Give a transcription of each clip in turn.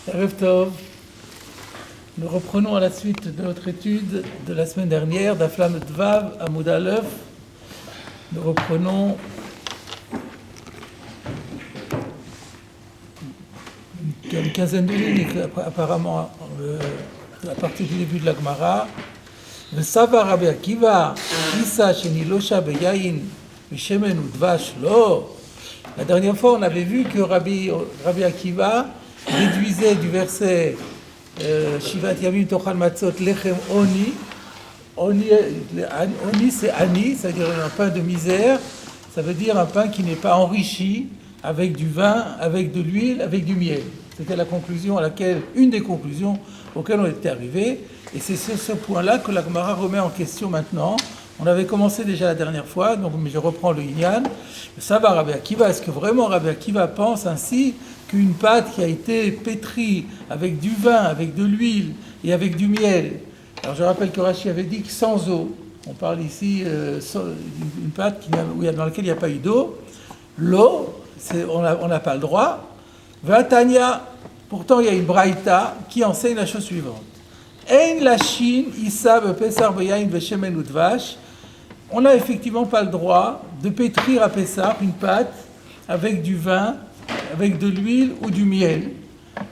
Erev Tov. Nous reprenons à la suite de notre étude de la semaine dernière, d'Aflam Dvav à Amoud Aleph. Nous reprenons une quinzaine de lignes, apparemment, à partir du début de la Gemara. Le Sava Rabbi Akiva, Issa Sheni Losha Beyayin, Vishemen Udvash Lo. La dernière fois, on avait vu que Rabbi Akiva déduisait du verset Shivat Yamim Tochal Matzot Lechem Oni. Oni c'est Ani, c'est-à-dire un pain de misère. Ça veut dire un pain qui n'est pas enrichi avec du vin, avec de l'huile, avec du miel. C'était la conclusion à laquelle, une des conclusions auxquelles on était arrivé. Et c'est sur ce point-là que la Gemara remet en question maintenant. On avait commencé déjà la dernière fois, donc, mais je reprends le Inyan. Ça va, Rabbi Akiva, est-ce que vraiment Rabbi Akiva pense ainsi qu'une pâte qui a été pétrie avec du vin, avec de l'huile et avec du miel? Alors je rappelle que Rashi avait dit que sans eau. On parle ici d'une pâte dans laquelle il n'y a pas eu d'eau. L'eau, on n'a pas le droit. Vatania, pourtant il y a une braïta qui enseigne la chose suivante. Ein lashin issa bepesar beyain veshemen udvash. On n'a effectivement pas le droit de pétrir à Pessah une pâte avec du vin, avec de l'huile ou du miel.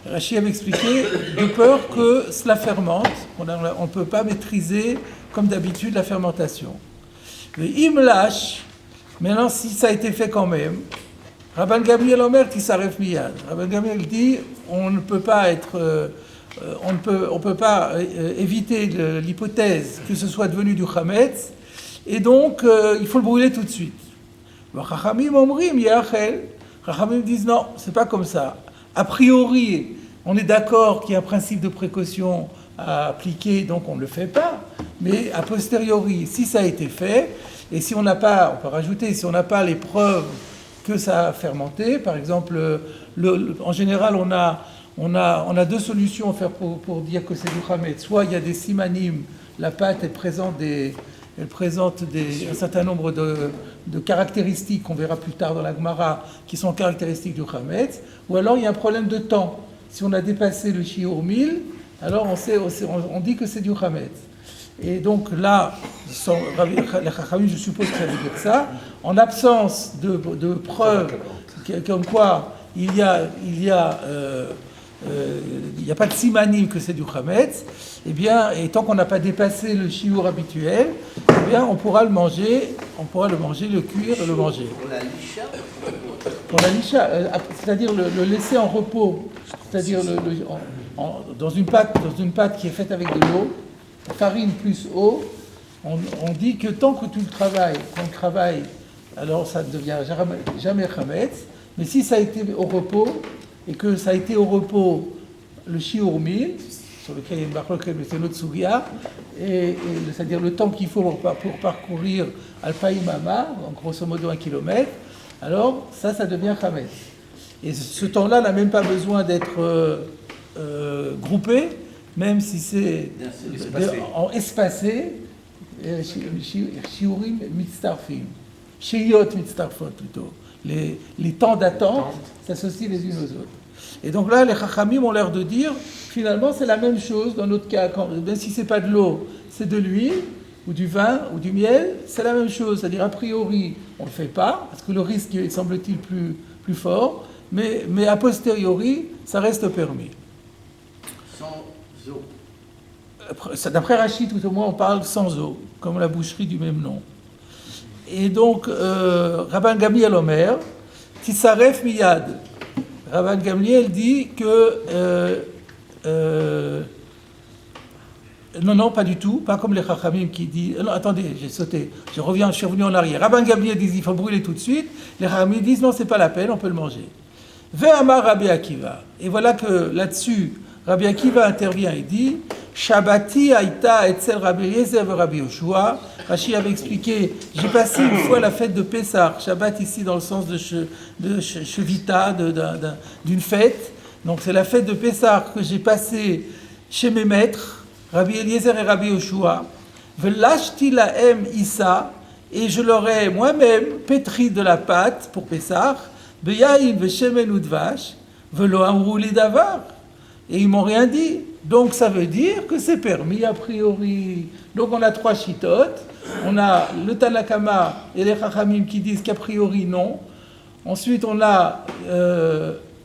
Rashi avait expliqué de peur que cela fermente. On ne peut pas maîtriser comme d'habitude la fermentation. Le imlash, maintenant si ça a été fait quand même, Rabban Gamliel Omer Tisaref Miyad. Rabban Gamliel dit on ne peut pas éviter l'hypothèse que ce soit devenu du chametz, et donc il faut le brûler tout de suite. Chachamim omrim yachel. Chachamim disent non, c'est pas comme ça. A priori, on est d'accord qu'il y a un principe de précaution à appliquer, donc on ne le fait pas. Mais a posteriori, si ça a été fait, et si on n'a pas, on peut rajouter, si on n'a pas les preuves que ça a fermenté, par exemple, en général, on a deux solutions à faire pour dire que c'est du chametz. Soit il y a des simanim, la pâte elle présente un certain nombre de caractéristiques qu'on verra plus tard dans la Gemara qui sont caractéristiques du chametz, ou alors il y a un problème de temps. Si on a dépassé le shiur 1000, alors on dit que c'est du chametz. Et donc là, les chachamim, je suppose que ça veut dire ça, en absence de preuves comme quoi il y a pas de simanim que c'est du chametz, eh bien, et tant qu'on n'a pas dépassé le shiur habituel, eh bien, on pourra le manger, le cuire et le manger. Pour la lisha, c'est-à-dire le laisser en repos, c'est-à-dire dans une pâte qui est faite avec de l'eau, farine plus eau, on dit que tant que tu le travailles, alors ça ne devient jamais chametz, mais si ça a été au repos, et que ça a été au repos le shiur 1000, sur lequel il y a une marloquette, mais c'est une autre sugia, c'est-à-dire le temps qu'il faut pour parcourir Alpaïm Ama, en grosso modo 1 kilomètre, alors ça devient chametz. Et ce temps-là n'a même pas besoin d'être groupé, même si c'est espacé, shiurim mitztarfim, sheyot mitztarfot plutôt. Les temps d'attente s'associent les unes aux autres. Et donc là, les chachamim ont l'air de dire, finalement, c'est la même chose dans notre cas. Même si c'est pas de l'eau, c'est de l'huile, ou du vin, ou du miel, c'est la même chose. C'est-à-dire, a priori, on ne le fait pas, parce que le risque est, semble-t-il, plus fort, mais a posteriori, ça reste permis. Sans eau. D'après Rachid, tout au moins, on parle sans eau, comme la boucherie du même nom. Et donc, Rabban Gamliel Omer, Tisaref Miyad. Rabban Gamliel dit que... non, pas du tout, pas comme les Chachamim qui disent... Non, attendez, j'ai sauté, je suis revenu en arrière. Rabban Gamliel dit qu'il faut brûler tout de suite. Les Chachamim disent non, c'est pas la peine, on peut le manger. Ve'amar Rabbi Akiva. Et voilà que là-dessus, Rabbi Akiva intervient et dit Shabbati Aïta Etzel Rabbi Eliezer ve Rabbi Yoshua. Rashi avait expliqué j'ai passé une fois la fête de Pessah. Shabbat ici dans le sens de Shevita, d'une fête. Donc c'est la fête de Pessah que j'ai passée chez mes maîtres, Rabbi Eliezer et Rabbi Yoshua. Velashti lahem Issa. Et je leur ai moi-même pétri de la pâte pour Pessah. Beyaïn veshemen udvash. Velo amrou li davar. et ils m'ont rien dit. Donc ça veut dire que c'est permis a priori. Donc on a 3 chitotes. On a le Tanakama et les Chachamim qui disent qu'a priori non. Ensuite on a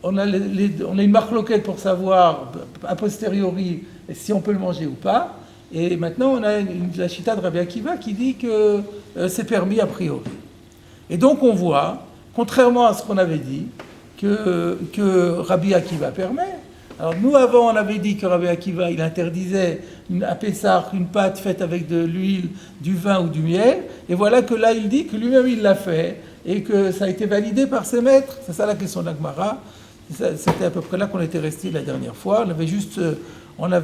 une marloquette pour savoir a posteriori si on peut le manger ou pas. Et maintenant on a la chita de Rabbi Akiva qui dit que c'est permis a priori. Et donc on voit, contrairement à ce qu'on avait dit, que Rabbi Akiva permet. Alors nous avant on avait dit que Rabbi Akiva il interdisait à Pessah une pâte faite avec de l'huile, du vin ou du miel, et voilà que là il dit que lui-même il l'a fait et que ça a été validé par ses maîtres. C'est ça la question d'Agmara. C'était à peu près là qu'on était resté la dernière fois. On avait juste, on n'a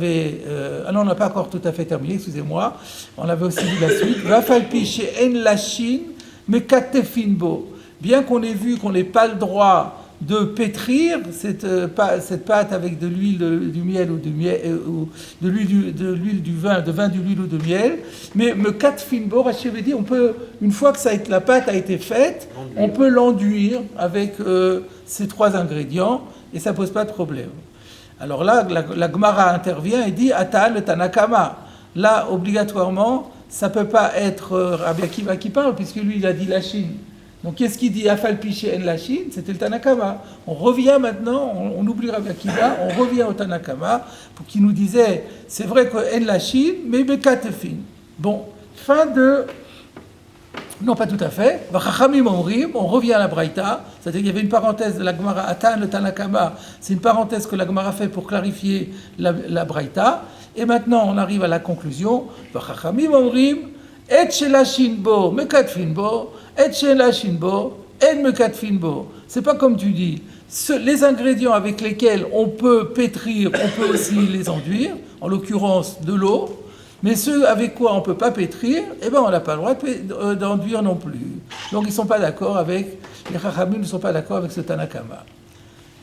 pas encore tout à fait terminé, excusez-moi. On avait aussi vu la suite. Vafalpi chez En Lachin, mais Katefinbo. Bien qu'on ait vu qu'on n'ait pas le droit de pétrir cette pâte avec de l'huile du miel ou de l'huile du vin, de l'huile ou de miel, mais me katfinbo, Rachid veut dire, on peut, une fois que la pâte a été faite, on peut l'enduire avec ces 3 ingrédients et ça pose pas de problème. Alors là, la Gemara intervient et dit Ata le Tanakama. Là, obligatoirement, ça peut pas être Rabbi Akiva qui parle puisque lui il a dit la Chine. Donc, qu'est-ce qu'il dit Afal Piché en la Chine? C'était le Tanakama. On revient maintenant, on oublie Rabbi Akiva, on revient au Tanakama, pour qu'il nous disait, c'est vrai que en la Chine, mais Bekatefin. Bon, fin de... Non, pas tout à fait. Vachachamim Omrim, on revient à la Braïta, c'est-à-dire qu'il y avait une parenthèse de la Gemara, Atan, le Tanakama, c'est une parenthèse que la Gemara fait pour clarifier la Braïta, et maintenant on arrive à la conclusion, Vachachamim Omrim, Et shelachinbo, mekatfinbo, et shelachinbo, et mekatfinbo. C'est pas comme tu dis. Les ingrédients avec lesquels on peut pétrir, on peut aussi les enduire, en l'occurrence de l'eau, mais ceux avec quoi on ne peut pas pétrir, eh ben on n'a pas le droit d'enduire non plus. Donc ils ne sont pas d'accord avec, les Chachamim ne sont pas d'accord avec ce Tanakama.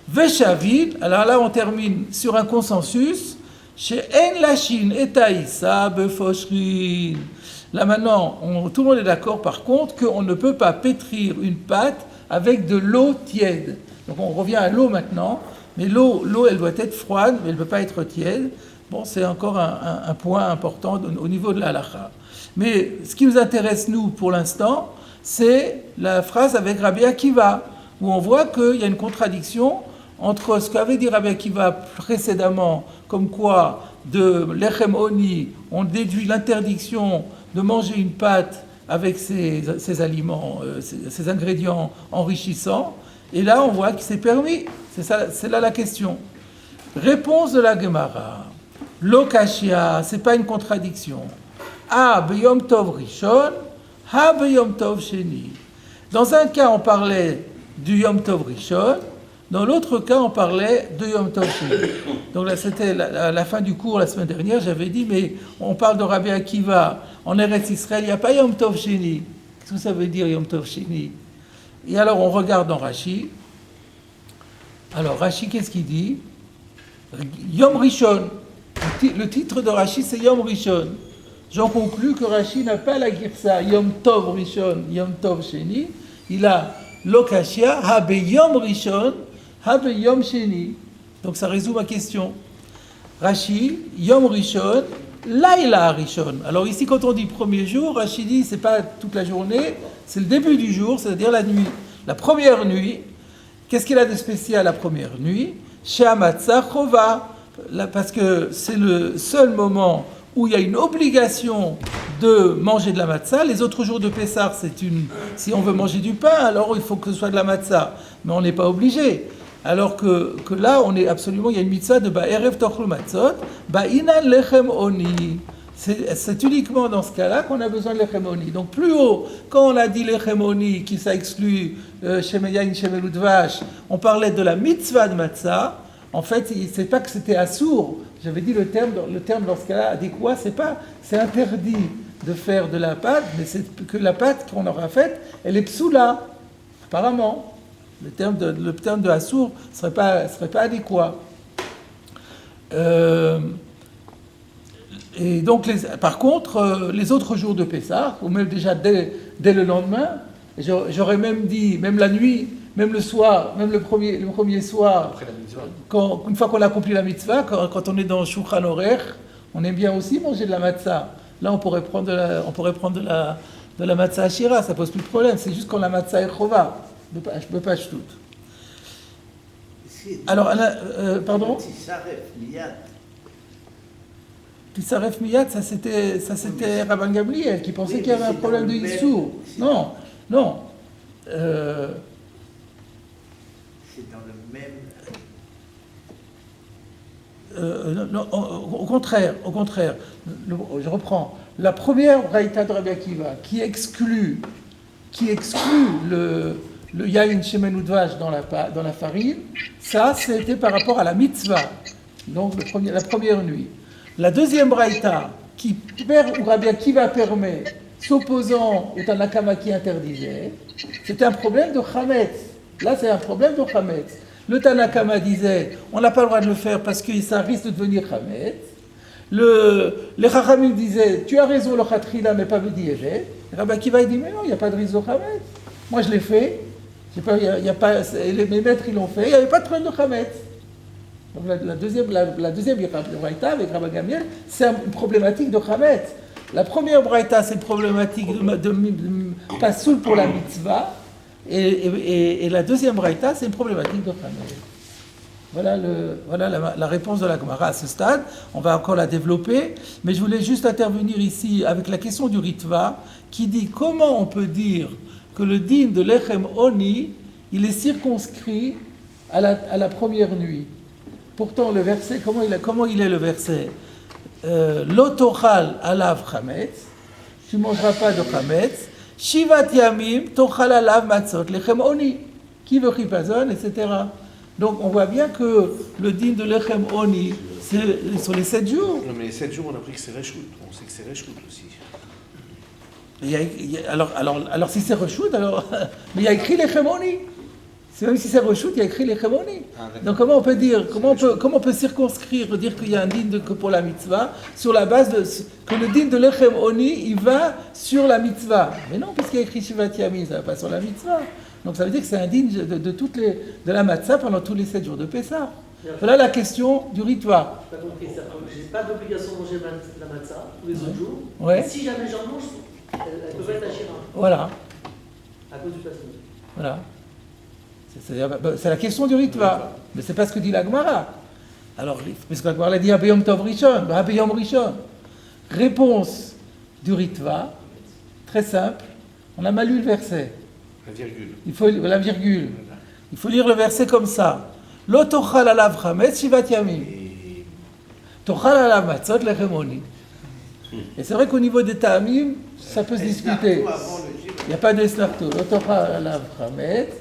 Veshavit, alors là on termine sur un consensus, chez En Lachin et Taïsa Befoshrin. Là maintenant, tout le monde est d'accord par contre qu'on ne peut pas pétrir une pâte avec de l'eau tiède. Donc on revient à l'eau maintenant, mais l'eau elle doit être froide, mais elle ne peut pas être tiède. Bon, c'est encore un point important au niveau de la halakha. Mais ce qui nous intéresse, nous, pour l'instant, c'est la phrase avec Rabbi Akiva, où on voit qu'il y a une contradiction entre ce qu'avait dit Rabbi Akiva précédemment, comme quoi de l'echem oni, on déduit l'interdiction de manger une pâte avec ces aliments, ces ingrédients enrichissants, et là on voit que c'est permis. C'est là la question. Réponse de la Gemara. Lokashia, c'est pas une contradiction. Ha beyom tov rishon, ha beyom tov sheni. Dans un cas, on parlait du yom tov rishon, dans l'autre cas, on parlait de yom tov sheni. Donc là, c'était la fin du cours la semaine dernière, j'avais dit, mais on parle de Rabbi Akiva, en Eretz Israël, il n'y a pas yom tov sheni. Qu'est-ce que ça veut dire yom tov sheni? Et alors, on regarde dans Rashi. Alors, Rashi, qu'est-ce qu'il dit? Yom Rishon. Le titre de Rashi, c'est Yom Rishon. J'en conclus que Rashi n'a pas la girsa Yom Tov Rishon, Yom Tov Sheni. Il a Lokashia, Habe Yom Rishon, Habe Yom Sheni. Donc ça résout ma question. Rashi, Yom Rishon, Laila Rishon. Alors ici, quand on dit premier jour, Rashi dit c'est pas toute la journée, c'est le début du jour, c'est-à-dire la nuit. La première nuit, qu'est-ce qu'il a de spécial la première nuit? She'amatzah Chova. Parce que c'est le seul moment où il y a une obligation de manger de la matzah. Les autres jours de Pessah, si on veut manger du pain, alors il faut que ce soit de la matzah. Mais on n'est pas obligé. Alors que là, il y a une mitzvah de Ba'erev Tochlu Matzot, Ba'inan Lechem Oni. C'est uniquement dans ce cas-là qu'on a besoin de Lechem Oni. Donc plus haut, quand on a dit Lechem Oni, qui ça exclut Shemeyain, Shemelu Dvash, on parlait de la mitzvah de matzah. En fait, c'est pas que c'était assourd. J'avais dit le terme dans ce cas-là adéquat, c'est interdit de faire de la pâte, mais c'est que la pâte qu'on aura faite, elle est psoula, apparemment. Le terme de assourd serait pas adéquat. Et donc, par contre, les autres jours de Pessah, ou même déjà dès le lendemain, j'aurais même dit, même la nuit, même le soir, même le premier soir, Après la mitzvah. une fois qu'on a accompli la mitzvah, quand on est dans Shulchan Aruch, on aime bien aussi manger de la matzah. Là, on pourrait prendre de la matzah ashira, ça pose plus de problème. C'est juste quand la matzah est chova, je peux pas tout. Alors, pardon. Tisaref Miyad, ça c'était Rabban Gamliel qui pensait qu'il y avait un problème de Issour. Non. C'est dans le même. Non, au contraire, je reprends. La première Braïta de Rabbi Akiva qui exclut le Yain Shemen Udvash dans la farine, ça c'était par rapport à la mitzvah, donc la première nuit. La deuxième Braïta où Rabbi Akiva permet, s'opposant au Tanakama qui interdisait, c'est un problème de Chametz. Là, c'est un problème de Chametz. Le Tanakama disait, on n'a pas le droit de le faire parce que ça risque de devenir Chametz. Les Chachamim disaient, tu as raison, le Chatrila, mais pas le Diéget. Rabbi Akiva, il dit, mais non, il n'y a pas de risque de Chametz. Moi, je l'ai fait. Mes maîtres, ils l'ont fait. Il n'y avait pas de problème de Chametz. Donc la deuxième Braïta avec Rabban Gamliel, c'est une problématique de Chametz. La première Braïta, c'est une problématique de pas soul pour la mitzvah, et la deuxième Braïta, c'est une problématique de Chametz. Voilà la réponse de la Gemara à ce stade. On va encore la développer, mais je voulais juste intervenir ici avec la question du Ritva, qui dit comment on peut dire que le din de Lechem Oni, il est circonscrit à la première nuit. Pourtant, le verset, comment il est le verset Lo tochal alav chametz, tu ne mangeras pas de chametz. Shivat yamim tochal alav matzot lechem oni, qui veut chipazon, etc. Donc, on voit bien que le din de lechem oni, c'est sur les 7 jours. Non, mais les 7 jours, on a appris que c'est reshoot. On sait que c'est reshoot aussi. Alors, si c'est reshoot, mais il y a écrit lechem oni. C'est même si c'est reshoot, il y a écrit les Chemoni. Donc comment on peut dire, comment on peut circonscrire, dire qu'il y a un din que pour la mitzvah, sur la base que le din de l'Echem Oni, il va sur la mitzvah. Mais non, puisqu'il y a écrit Shivat Yami, ça ne va pas sur la mitzvah. Donc ça veut dire que c'est un din de la matzah pendant tous les 7 jours de Pessah. Voilà la question du ritoire. Je n'ai pas compris ça. Je n'ai pas d'obligation de manger la matzah tous les autres jours. Ouais. Si jamais j'en mange, elle peut être ashira. Voilà. À cause du passage. Voilà. C'est la question du Ritva, mais c'est pas ce que dit la Gemara. Alors, parce que la Gemara dit Abiyom Tov Rishon, Abiyom Rishon. Réponse du Ritva, très simple. On a mal lu le verset. La virgule. La virgule. Il faut lire le verset comme ça. Lo tochal alav chametz shivat yamim. Tochal alav matzot lechem oni. Et c'est vrai qu'au niveau des ta'amim, ça peut se discuter. Il n'y a pas d'esnarto. Lo tochal alav chametz.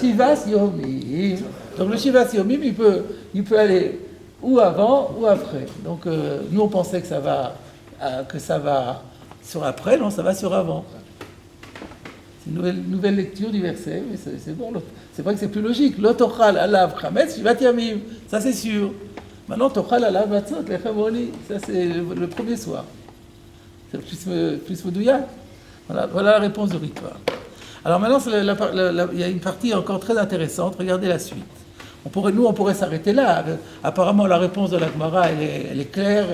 Shivas Yomim. Donc le Shivas Yomim, il peut aller ou avant ou après. Donc nous on pensait que ça va sur après, non, ça va sur avant. C'est une nouvelle lecture du verset, mais c'est bon. C'est vrai que c'est plus logique. Lo tochal alav chametz shivat yamim, ça c'est sûr. Maintenant tochal alav matzot lechem oni, ça c'est le premier soir. C'est plus medouillat. Voilà la réponse de Ritva. Alors maintenant, il y a une partie encore très intéressante. Regardez la suite. On pourrait s'arrêter là. Apparemment, la réponse de la Gemara, elle est claire.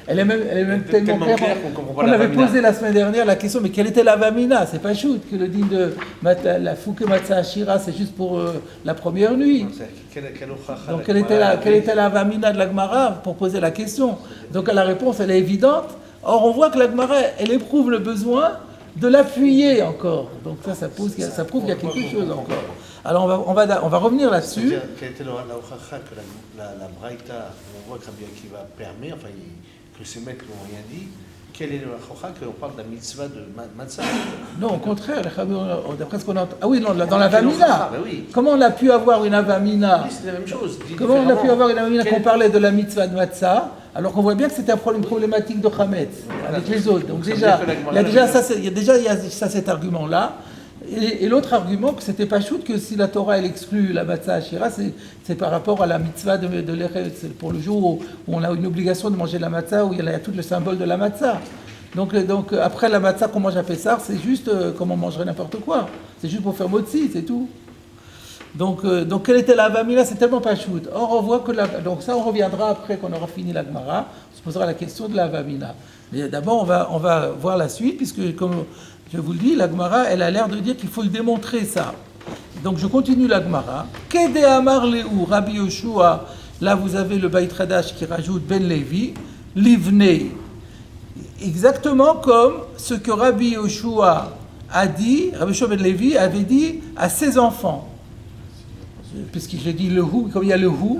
Elle est même tellement claire qu'on avait posé la semaine dernière la question, mais quelle était la vamina? C'est pas shoot que le din de la fouke matzah ashira, c'est juste pour la première nuit. Donc quelle était la vamina de la Gemara pour poser la question? Donc la réponse, elle est évidente. Or, on voit que la Gemara, elle éprouve le besoin de l'appuyer encore. Donc ça prouve qu'il y a quelque chose encore. Alors on va revenir là-dessus. C'est-à-dire, quelle était la hochacha que la Braïta, on voit que Rabbi Akiva permet, que ses maîtres n'ont rien dit, quelle est la hochacha qu'on parle de la mitzvah de matzah? Non, au contraire, d'après ce qu'on entend. Ah oui, non, dans la Vamina. Oui. Comment on a pu avoir une Avamina? Oui, c'est la même chose. Comment on a pu avoir une Avamina qu'on parlait de la mitzvah de matzah, alors qu'on voit bien que c'était une problématique de Chametz avec les autres. Donc il y a déjà cet argument-là. Et l'autre argument, que c'était pas shoot, que si la Torah elle exclut la matzah ashira, c'est par rapport à la mitzvah de l'Eretz, pour le jour où on a une obligation de manger de la matzah, où il y a tout le symbole de la matzah. Donc après la matzah qu'on mange à Pessah, c'est juste comme on mangerait n'importe quoi. C'est juste pour faire motzi, c'est tout. Donc quelle était la Havamina? C'est tellement pas shoot. Or, on voit que donc ça, on reviendra après qu'on aura fini la Gemara. On se posera la question de la Havamina. Mais d'abord, on va voir la suite, puisque, comme je vous le dis, la Gemara, elle a l'air de dire qu'il faut le démontrer, ça. Donc, je continue la Gemara. Kede Amar Lehu, Rabbi Yoshua, là, vous avez le Beit Hadash qui rajoute Ben Levi, Livnei. Exactement comme ce que Rabbi Yoshua a dit, Rabbi Yoshua Ben Levi avait dit à ses enfants. Puisque j'ai dit le hu, comme il y a le hu,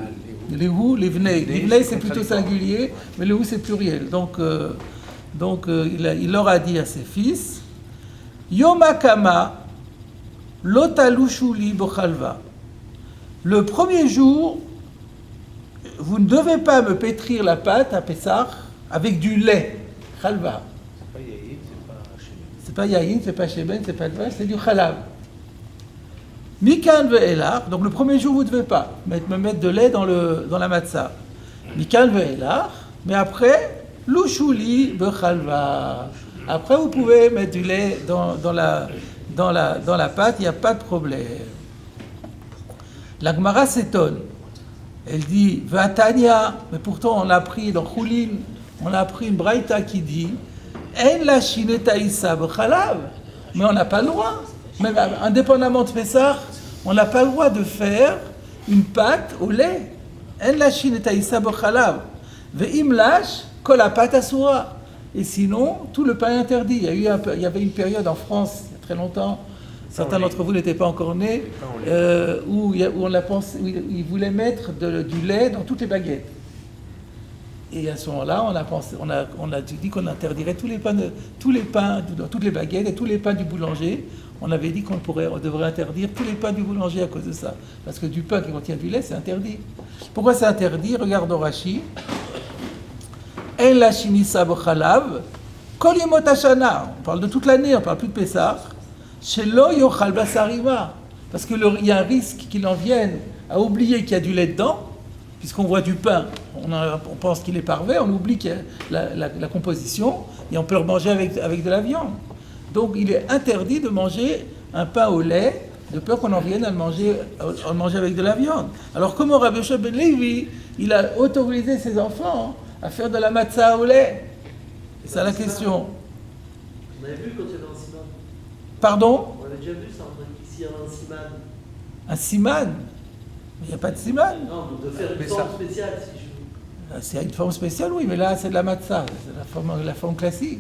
livnei. Livnei c'est plutôt singulier, mais le hu c'est pluriel. Donc il leur a dit à ses fils, Yomakama lotalushuli bochalva. Le premier jour, vous ne devez pas me pétrir la pâte à Pessah avec du lait, chalva. C'est pas yaïn, c'est pas sheben, c'est pas de vin, c'est du chalav. Mikan ve'elach, donc le premier jour vous ne devez pas me mettre de lait dans la matzah. Mikan ve'elach, mais après, louchouli bechalva. Après vous pouvez mettre du lait dans la pâte, il n'y a pas de problème. La Gemara s'étonne. Elle dit, Vatania, mais pourtant on l'a pris dans Choulin, on a pris une braïta qui dit, En la shineta issa bechalav, mais on n'a pas le droit. Même indépendamment de Pessah, on n'a pas le droit de faire une pâte au lait. En la shineta issa bechalav, ve'im lash kol la pâte asura. Et sinon, tout le pain est interdit. Il y avait une période en France, il y a très longtemps, certains d'entre vous n'étaient pas encore nés, où ils voulaient mettre du lait dans toutes les baguettes. Et à ce moment-là, on a dit qu'on interdirait tous les pains dans toutes les baguettes et tous les pains du boulanger. On avait dit qu'on devrait interdire tous les pains du boulanger à cause de ça. Parce que du pain qui contient du lait, c'est interdit. Pourquoi c'est interdit? Regarde Rashi. En la shinisa b'chalav, kol yemot hashana. On parle de toute l'année, on parle plus de Pessah. Shelo yochal basarima. Parce qu'il y a un risque qu'il en vienne à oublier qu'il y a du lait dedans, puisqu'on voit du pain, on pense qu'il est parfait, on oublie qu'il y a la composition, et on peut le manger avec de la viande. Donc il est interdit de manger un pain au lait, de peur qu'on en vienne à le manger avec de la viande. Alors comment Rabbi Yoshua ben Levi, il a autorisé ses enfants à faire de la matzah au lait? C'est ça la question. On avait vu quand il y avait un siman. Pardon? On avait déjà vu ça, ici il y avait un siman. Un siman? Il n'y a pas de siman. Non, donc de faire une forme spéciale, si je veux. C'est une forme spéciale, oui, mais là c'est de la matzah, c'est la forme classique.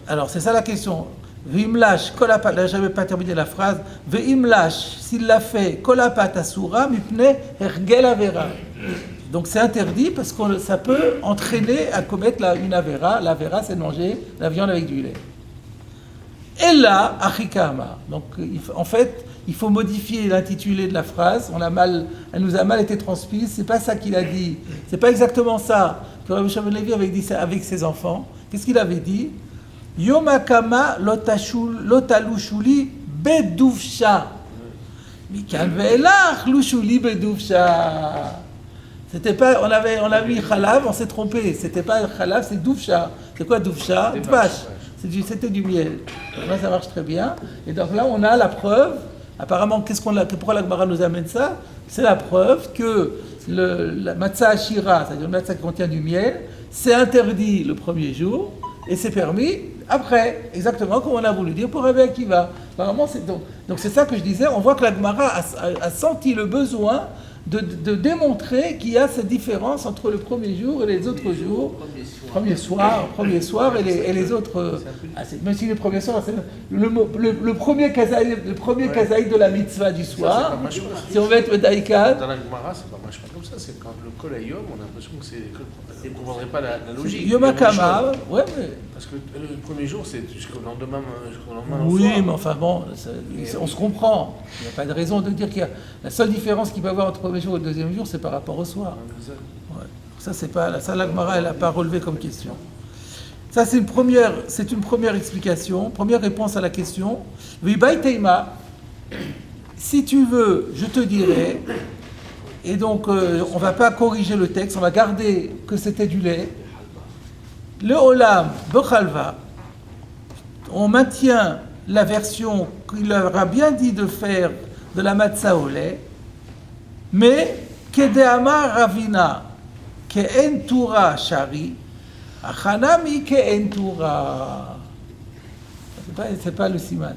Alors c'est ça la question. V'imlash kolapat, là j'avais pas terminé la phrase. V'imlash, s'il l'a fait kolapat asura mipne hergel avera. Donc c'est interdit parce que ça peut entraîner à commettre une avera. L'avera, c'est de manger la viande avec du lait. Et là, achikama. Donc en fait, il faut modifier l'intitulé de la phrase. Elle nous a mal été transmise. C'est pas ça qu'il a dit. C'est pas exactement ça que Rabbi Yoshua ben Levi avait dit ça avec ses enfants. Qu'est-ce qu'il avait dit? Yomakama lotalushuli beduvsha. Mikan ve'elach lushuli beduvsha. C'était pas, on a mis chalav, on s'est trompé. C'était pas chalav, c'est douvcha. C'est quoi douvcha? Dvash. C'était du miel. Donc là, ça marche très bien. Et donc là, on a la preuve. Apparemment, pourquoi la Gemara nous amène ça? C'est la preuve que la matzah ashira, c'est-à-dire le matzah qui contient du miel, c'est interdit le premier jour et c'est permis après, exactement comme on a voulu dire pour Rabbi Akiva. Apparemment, donc c'est ça que je disais. On voit que la Gemara a senti le besoin de démontrer qu'il y a cette différence entre le premier jour et les autres jours. Premier soir et les autres. Même si le premier soir, c'est le premier kazaïd de la mitzvah du soir. Si on veut être daïkad. Dans la Gemara, c'est pas marche pas comme ça. C'est quand le kol hayom, on a l'impression que c'est. On ne comprendrait pas la logique. Yomakama, ouais, mais. Parce que le premier jour, c'est jusqu'au lendemain. Oui, mais enfin bon, on se comprend. Il n'y a pas de raison de dire qu'il y a. La seule différence qu'il peut y avoir entre le premier jour et le deuxième jour, c'est par rapport au soir. Ouais. Ça, c'est pas. Ça, la Gemara, elle n'a pas relevé comme question. Ça, c'est une première explication, première réponse à la question. Vibai Teima, si tu veux, je te dirai. Et donc, on ne va pas corriger le texte, on va garder que c'était du lait. le olam bechalva, on maintient la version qu'il leur a bien dit de faire de la matzah au lait, mais kedeama ravina ke'en tura shari, achanami ke'en tura. C'est pas le siman.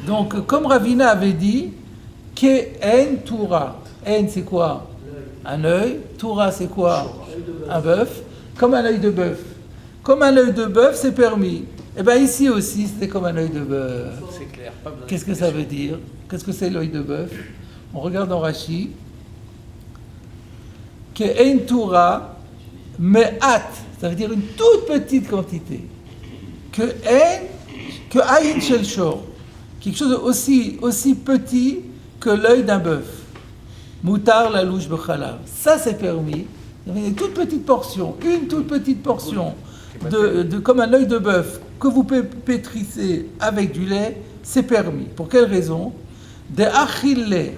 Donc, comme Ravina avait dit, ke'en tura. En, c'est quoi? Un œil. Tura, c'est quoi? Un bœuf. Comme un œil de bœuf. Comme un œil de bœuf, c'est permis. Et bien ici aussi, c'était comme un œil de bœuf. C'est clair. Pas besoin Qu'est-ce que ça veut dire? Qu'est-ce que c'est l'œil de bœuf? On regarde en Rashi. Ke'en tura me'at, ça veut dire une toute petite quantité. Que aïn shel shor, quelque chose aussi petit que l'œil d'un bœuf. Moutar la louche bechalav. Ça c'est permis. Une toute petite portion, comme un œil de bœuf que vous pétrissez avec du lait, c'est permis. Pour quelle raison? De achille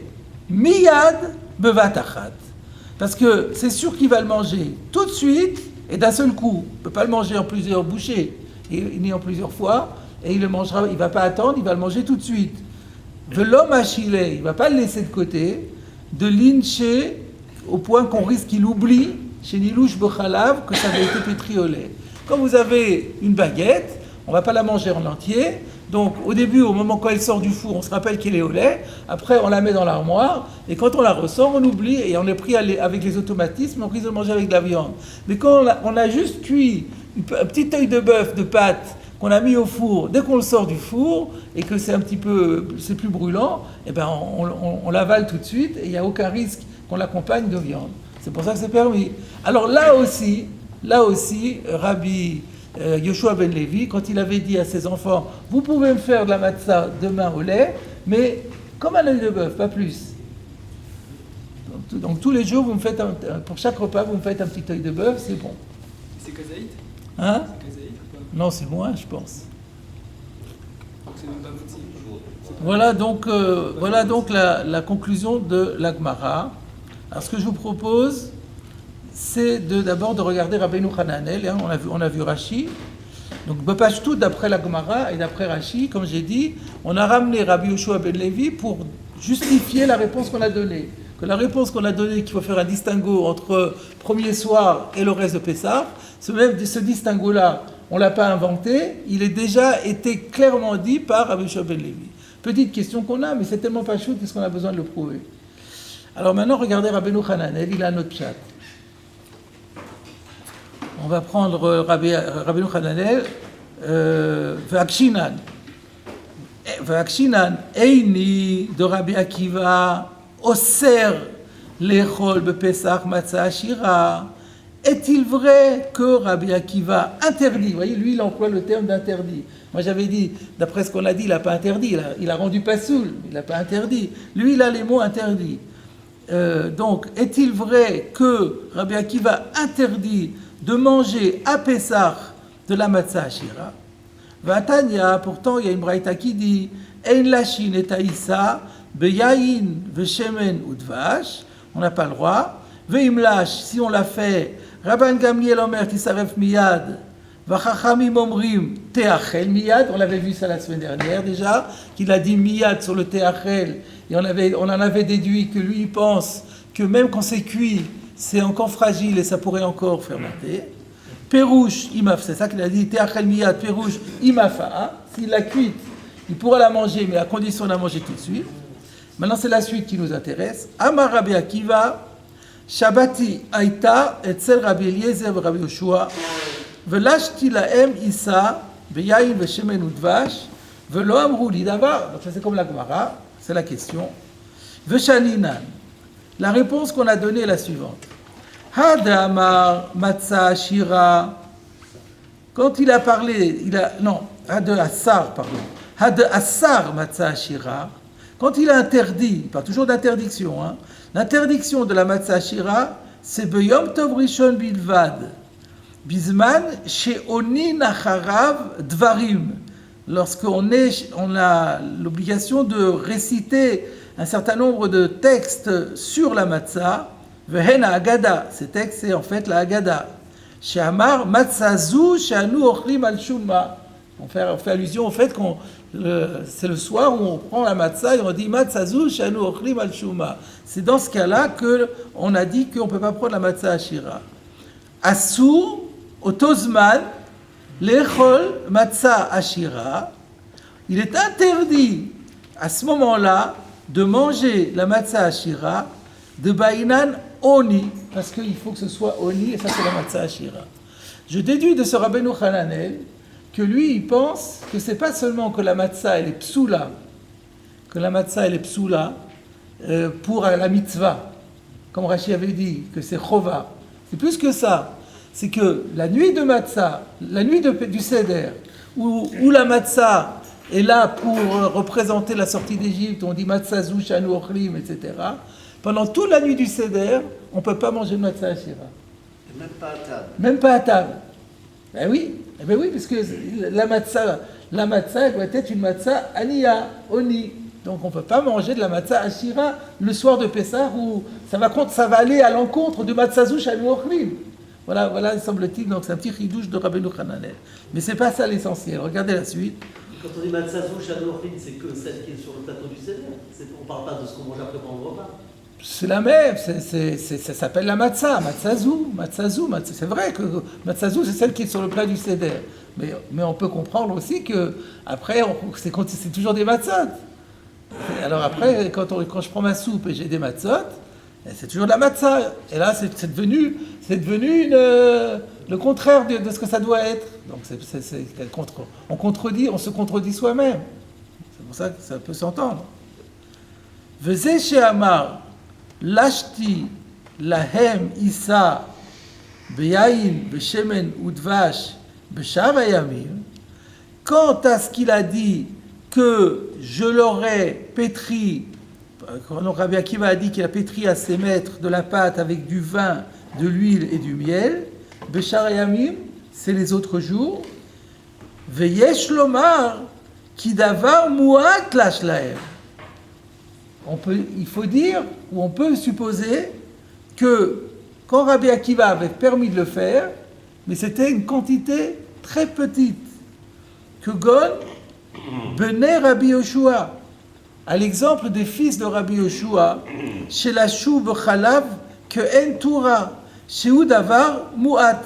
miyad bevatachat. Parce que c'est sûr qu'il va le manger tout de suite et d'un seul coup. Il ne peut pas le manger en plusieurs bouchées, ni en plusieurs fois, et il le mangera, il ne va pas attendre, il va le manger tout de suite. De l'homme achillé, il ne va pas le laisser de côté, de l'inché, au point qu'on risque qu'il oublie, chez Nilouche Bechalav, que ça avait été pétri au lait. Quand vous avez une baguette, on ne va pas la manger en entier. Donc au début, au moment quand elle sort du four, on se rappelle qu'elle est au lait. Après, on la met dans l'armoire. Et quand on la ressort, on oublie. Et on est pris avec les automatismes, on risque de manger avec de la viande. Mais quand on a juste cuit un petit œil de bœuf, de pâte, qu'on a mis au four, dès qu'on le sort du four, et que c'est c'est plus brûlant, eh ben on l'avale tout de suite. Et il n'y a aucun risque qu'on l'accompagne de viande. C'est pour ça que c'est permis. Alors là aussi, Rabbi Yoshua ben Levi, quand il avait dit à ses enfants, vous pouvez me faire de la matzah demain au lait, mais comme un œil de bœuf, pas plus. Donc tous les jours, pour chaque repas, vous me faites un petit œil de bœuf, c'est bon. C'est kazaït? Hein? C'est kazaït ou pas? Non, c'est moins, je pense. Donc c'est même pas possible. Voilà donc la conclusion de la Gemara. Alors ce que je vous propose, c'est d'abord de regarder Rabbeinu Hananel, hein, on a vu Rashi. Donc Bepashtout, d'après la Gemara et d'après Rashi, comme j'ai dit, on a ramené Rabbi Yoshua ben Levi pour justifier la réponse qu'on a donnée. Que la réponse qu'on a donnée, qu'il faut faire un distinguo entre premier soir et le reste de Pessah, ce distinguo-là, on ne l'a pas inventé, il est déjà été clairement dit par Rabbi Yoshua ben Levi. Petite question qu'on a, mais c'est tellement pas chaud qu'est-ce qu'on a besoin de le prouver. Alors maintenant, regardez Rabbeinu Hananel, il a notre chat. On va prendre Rabbeinu Hananel, V'akshinan. V'akshinan, Eini de Rabbi Akiva, Oser l'echol bepesach matzah ashira. Est-il vrai que Rabbi Akiva interdit? Vous voyez, lui, il emploie le terme d'interdit. Moi, j'avais dit, d'après ce qu'on a dit, il n'a pas interdit. Il a rendu pasoul, il n'a pas interdit. Lui, il a les mots interdits. Donc, est-il vrai que Rabbi Akiva interdit de manger à Pessah de la matzah ashira? Vatanya, pourtant, il y a une braïta qui dit Ein lashin et taïsa, beyayin veshemen udvash, on n'a pas le droit. Veimlash, si on l'a fait, Rabban Gamliel Omer tisaref miyad, vachachamim omrim teachel miyad, on l'avait vu ça la semaine dernière déjà, qu'il a dit miyad sur le teachel, et on en avait déduit que lui il pense que même quand c'est cuit, c'est encore fragile et ça pourrait encore fermenter. Perouche imaf, c'est ça qu'il a dit, teachel miyad, perouche imafa, s'il l'a cuite, il pourra la manger, mais à condition de la manger tout de suite. Maintenant, c'est la suite qui nous intéresse. Amar Rabbi Akiva, Shabbati Aïta, Etzel Rabbi Eliezer, Rabbi Yoshua, Velashti Laem Issa, Beyaïn Veshemen Udvash, Velo Amrou Lidava. Donc, c'est comme la Gemara, c'est la question. Veshaninan. La réponse qu'on a donnée est la suivante. Hada Amar Matzah Shira. Quand il a parlé, Hada Assar, pardon. Hada Assar Matzah Shira. Quand il a interdit, il parle toujours d'interdiction, hein, l'interdiction de la matzah shira, c'est Beyom Tov Rishon Bilvad, Bizman She'oni Nacharav Dvarim, lorsqu'on a l'obligation de réciter un certain nombre de textes sur la matzah, Vehen Agada, ces textes c'est en fait la Agada, She'amar matzazu she'anu ochlim al shumma. On fait allusion au fait qu'on c'est le soir où on prend la matzah et on dit matzazu she'anu ochlim al shumma. C'est dans ce cas-là que on a dit qu'on peut pas prendre la matzah ashira. Asur otozman lechol matzah ashira. Il est interdit à ce moment-là de manger la matzah ashira de Bainan Oni, parce qu'il faut que ce soit Oni, et ça c'est la matzah ashira. Je déduis de ce Rabbeinu Hananel que lui, il pense que c'est pas seulement que la matzah elle est psoula, pour la mitzvah, comme Rashi avait dit, que c'est chova. C'est plus que ça. C'est que la nuit de matzah, la nuit du Seder, où la matzah est là pour représenter la sortie d'Égypte, on dit matzah zouch anu ochlim, etc. Pendant toute la nuit du Seder, on ne peut pas manger de matzah ashira. Et même pas à table. Même pas à table. Ben oui, parce que la matzah, elle doit être une matzah aniya, oni. Donc on ne peut pas manger de la matzah ashira le soir de Pessah où ça va aller à l'encontre du matzah zouch anu ochlim. Voilà, semble-t-il, donc c'est un petit chidouche de Rabbeinu Hananel. Mais c'est pas ça l'essentiel. Regardez la suite. Quand on dit matzazou, shadorine, c'est que celle qui est sur le plateau du Seder. On ne parle pas de ce qu'on mange après pendant le repas. C'est la même, ça s'appelle la matzah, matzazou. C'est vrai que matzazou, c'est celle qui est sur le plat du Seder. Mais on peut comprendre aussi que après, c'est toujours des matzot. Alors après, quand je prends ma soupe et j'ai des matzot, c'est toujours de la matzah. Et là, c'est devenu le contraire de ce que ça doit être. Donc on se contredit soi-même. C'est pour ça que ça peut s'entendre. Vezeh she'amar lashti lahem isa beyayin beshemen udvash beshar hayamim. Quant à ce qu'il a dit que je l'aurais pétri, quand Rabbi Akiva a dit qu'il a pétri à ses maîtres de la pâte avec du vin, de l'huile et du miel, beshar hayamim, c'est les autres jours. Veyesh lomar ki davar muat lash lahem. Il faut dire, ou on peut supposer, que quand Rabbi Akiva avait permis de le faire, mais c'était une quantité très petite, que Gon, Benei Rabbi Yoshua, à l'exemple des fils de Rabbi Yoshua, chez la chou b'chalav, que en Torah, chez Udavar muat,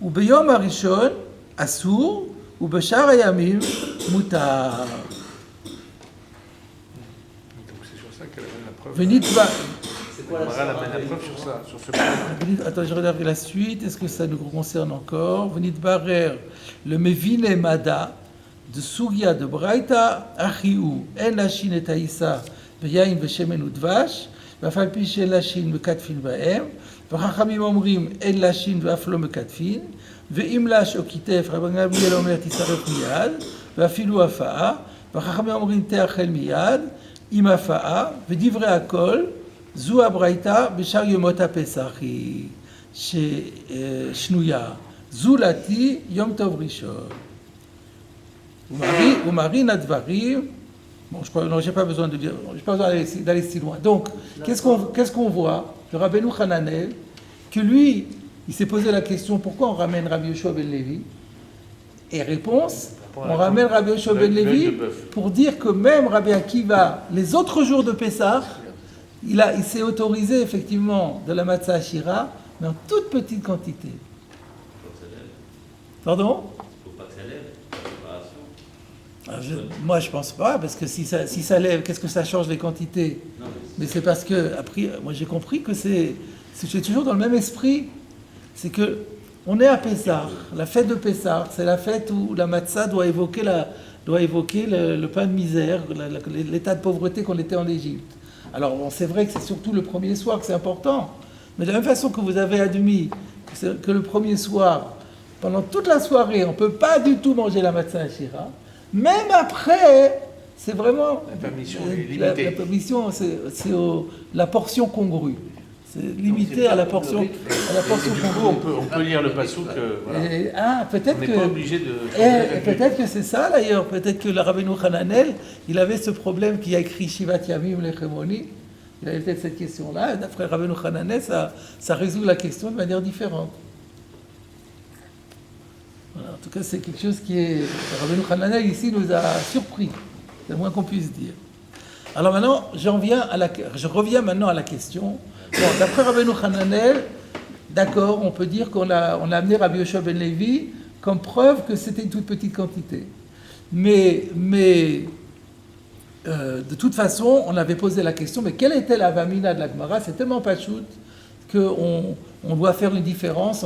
ou beyom harishon, asur, ou b'shar hayamim, mutar. Venit va. C'est quoi la Voilà, soirée la preuve sur ça, sur ce point. Attends, je regarde la suite. Est-ce que ça nous concerne encore? Venit barer le mevine mada de sugia de braita achiu en lashin et aïssa beyain veshemen udvash vafal pi shel lashin mekatfin baem vachachamim omrim en lashin vaflo mekatfin veim lash okitef Rabbi Gamliel omer tisaref miyad vafilu afaa vachachamim omrim teachel miyad im afaa vedivrei akol zu abraita b'shar yomot haPesach shnuya zulati yom tov rishon. Umarina dvarim. Bon, j'ai pas besoin de dire, j'ai pas besoin d'aller si loin. Donc, qu'est-ce qu'on voit de Rabbeinu Hananel, que lui, il s'est posé la question pourquoi on ramène Rabbi Yoshua ben Levi. Et réponse, on ramène Rabbi Yoshua ben Levi pour dire que même Rabbi Akiva, les autres jours de Pessah, il s'est autorisé effectivement de la matzah ashira, mais en toute petite quantité. Pardon? Moi, je pense pas, parce que si ça lève, qu'est-ce que ça change les quantités? Mais c'est parce que, après, moi j'ai compris que c'est toujours dans le même esprit. C'est que on est à Pessah, la fête de Pessah, c'est la fête où la matzah doit évoquer le pain de misère, l'état de pauvreté qu'on était en Égypte. Alors, c'est vrai que c'est surtout le premier soir que c'est important, mais de la même façon que vous avez admis que le premier soir, pendant toute la soirée, on ne peut pas du tout manger la matzah ashira. Même après, c'est vraiment La permission est limitée. La permission, c'est la portion congrue. C'est limité à la portion Du coup, congrue. on peut lire le pasouk. Voilà. Peut-être On n'est que pas obligé de. peut-être que c'est ça d'ailleurs. Peut-être que le Rabbeinu Hananel, il avait ce problème qui a écrit Shivat Yamim Lechemoni. Il avait peut-être cette question-là. Et d'après Rabbeinu Hananel, ça résout la question de manière différente. tout cas, c'est quelque chose qui est... Rabbeinu Hananel, ici, nous a surpris. C'est le moins qu'on puisse dire. Alors maintenant, je reviens maintenant à la question. Bon, d'après Rabbeinu Hananel, d'accord, on peut dire qu'on a amené Rabbi Yoshua ben Levi comme preuve que c'était une toute petite quantité. Mais de toute façon, on avait posé la question, mais quelle était la vamina de la Gemara? C'est tellement pachout qu'on doit faire une différence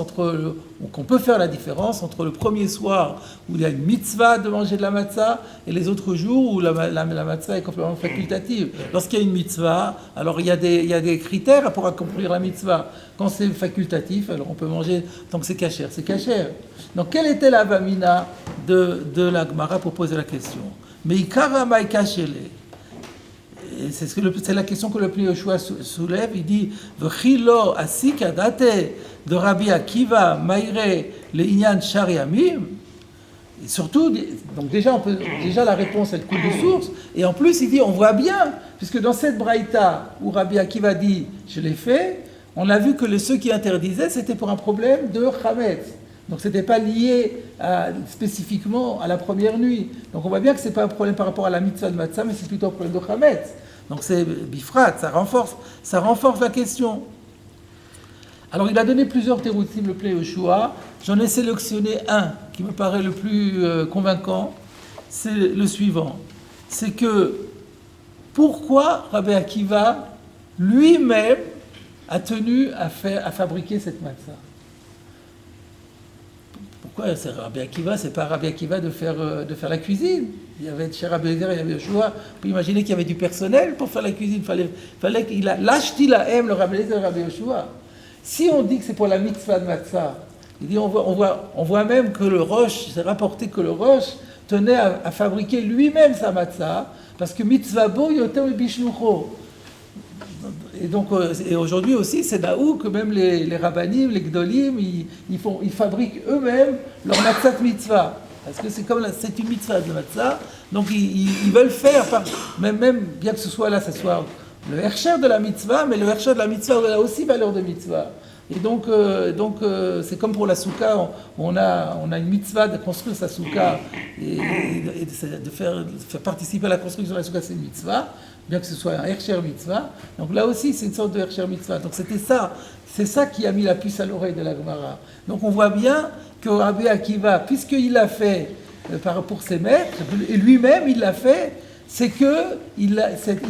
qu'on peut faire la différence entre le premier soir où il y a une mitzvah de manger de la matzah et les autres jours où la matzah est complètement facultative. Lorsqu'il y a une mitzvah, alors il y a des critères pour accomplir la mitzvah. Quand c'est facultatif, alors on peut manger tant que c'est cachère, c'est cachère. Donc quelle était la vamina de la Gemara pour poser la question? Mais ikara maïka shele. C'est la question que le Pli Yoshua soulève. Il dit V'chilo asik adate de Rabbi Akiva maire le inyan shariamim. Et surtout, donc déjà la réponse elle coule de source. Et en plus il dit on voit bien, puisque dans cette braïta où Rabbi Akiva dit je l'ai fait, on a vu que ceux qui interdisaient c'était pour un problème de chametz. Donc ce n'était pas lié spécifiquement à la première nuit. Donc on voit bien que ce n'est pas un problème par rapport à la mitzvah de matzah, mais c'est plutôt un problème de chametz. Donc c'est bifrat, ça renforce la question. Alors il a donné plusieurs théroutim, le Pli Yoshua. J'en ai sélectionné un qui me paraît le plus convaincant. C'est le suivant. C'est que pourquoi Rabbi Akiva lui-même a tenu à fabriquer cette matzah? Pourquoi c'est Rabbi Akiva? C'est pas Rabbi Akiva de faire la cuisine. Il y avait chez Rabbi Ezer, il y avait Yoshua. On peut imaginer qu'il y avait du personnel pour faire la cuisine. Fallait qu'il a l'achti la aime le Rabbi Ezer, Rabbi Yoshua. Si on dit que c'est pour la mitzvah de matzah, il dit on voit même que le Rosh, c'est rapporté que le Rosh tenait à fabriquer lui-même sa matzah parce que mitzvah bo yotem bishnucho. Et donc, et aujourd'hui aussi, c'est là-où que même les rabbanim, les gdolim, ils fabriquent eux-mêmes leur matzah mitzvah. Parce que c'est une mitzvah de matzah, donc ils veulent faire, même bien que ce soit le hercher de la mitzvah, mais le hercher de la mitzvah a aussi valeur de mitzvah. Et donc c'est comme pour la souka, on a une mitzvah de construire sa souka et de faire participer à la construction de la souka, c'est une mitzvah, bien que ce soit un hercher mitzvah. Donc là aussi, c'est une sorte de hercher mitzvah. Donc c'est ça qui a mis la puce à l'oreille de la Gemara. Donc on voit bien que Rabbi Akiva, puisqu'il l'a fait pour ses maîtres, et lui-même il l'a fait, c'est qu'il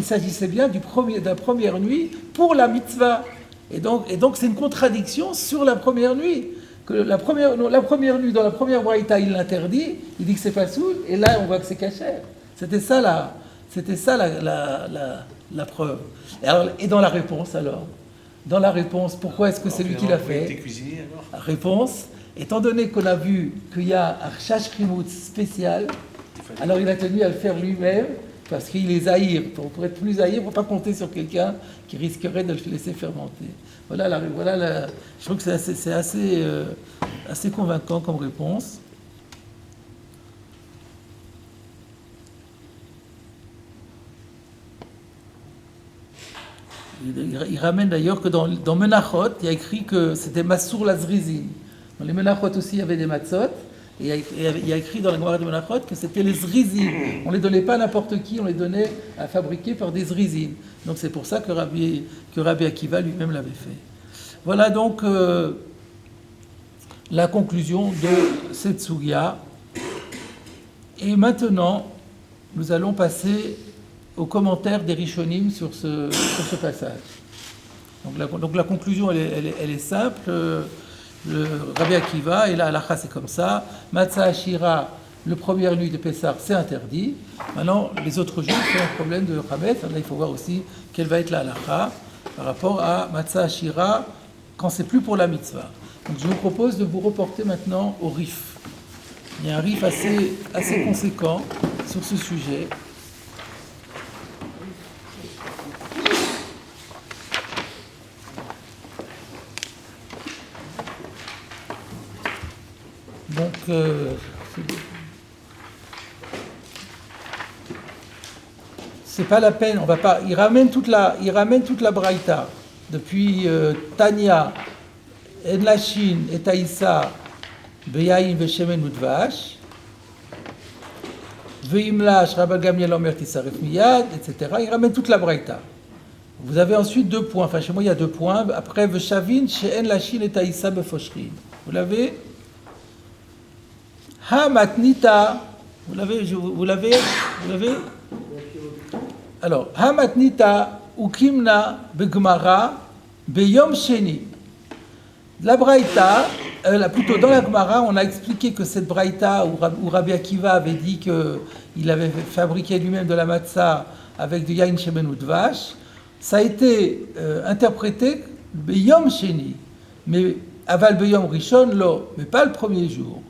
s'agissait bien de la première nuit pour la mitzvah. Et donc c'est une contradiction sur la première nuit. Que la première nuit, dans la première braïta, il l'interdit, il dit que c'est pas soul, et là on voit que c'est cachère. C'était ça la preuve. Et dans la réponse alors? Dans la réponse, pourquoi est-ce que c'est lui qui l'a fait? Cuisinier, alors. Réponse, étant donné qu'on a vu qu'il y a un chashkrimut spécial, alors il a tenu à le faire lui-même, parce qu'il est zahir. Pour être plus zahir, il ne faut pas compter sur quelqu'un qui risquerait de le laisser fermenter. Je trouve que c'est assez convaincant comme réponse. Il ramène d'ailleurs que dans Menachot, il y a écrit que c'était Massour Lazrizim. Dans les Menachot aussi, il y avait des matzot. Et il y a écrit dans la Gemara de Menachot que c'était les zrizim. On ne les donnait pas à n'importe qui, on les donnait à fabriquer par des zrizim. Donc c'est pour ça que Rabbi Akiva lui-même l'avait fait. Voilà donc la conclusion de cette sugya. Et maintenant, nous allons passer aux commentaires des Rishonim sur ce passage. Donc la conclusion, elle est simple. Le Rabbi Akiva, et la halakha c'est comme ça. Matzah Ashira, le première nuit de Pessah, c'est interdit. Maintenant, les autres jours, c'est un problème de Chametz. Là, il faut voir aussi quelle va être la halakha par rapport à Matzah Ashira quand c'est plus pour la mitzvah. Donc je vous propose de vous reporter maintenant au Rif. Il y a un Rif assez conséquent sur ce sujet. Donc, c'est pas la peine. On va pas. Il ramène toute la braïta depuis Tanya, Edlashin et Taïssa beyayin veshemen udvash, veimlash Rabba Gamliel omer tisaref miyad, etc. Il ramène toute la braïta. Vous avez ensuite 2 points. Enfin, chez moi, il y a 2 points. Après, veshavin she'en lashin et taïsa befoshrin. Vous l'avez? Ha matnita. Vous l'avez? Alors, ha matnita ukimna begmara beyom sheni. La braïta, plutôt dans la Gemara, on a expliqué que cette braïta où Rabbi Akiva avait dit qu'il avait fabriqué lui-même de la matzah avec du yain shemen ou dvash, ça a été interprété beyom sheni, mais aval beyom rishon lo, mais pas le premier jour.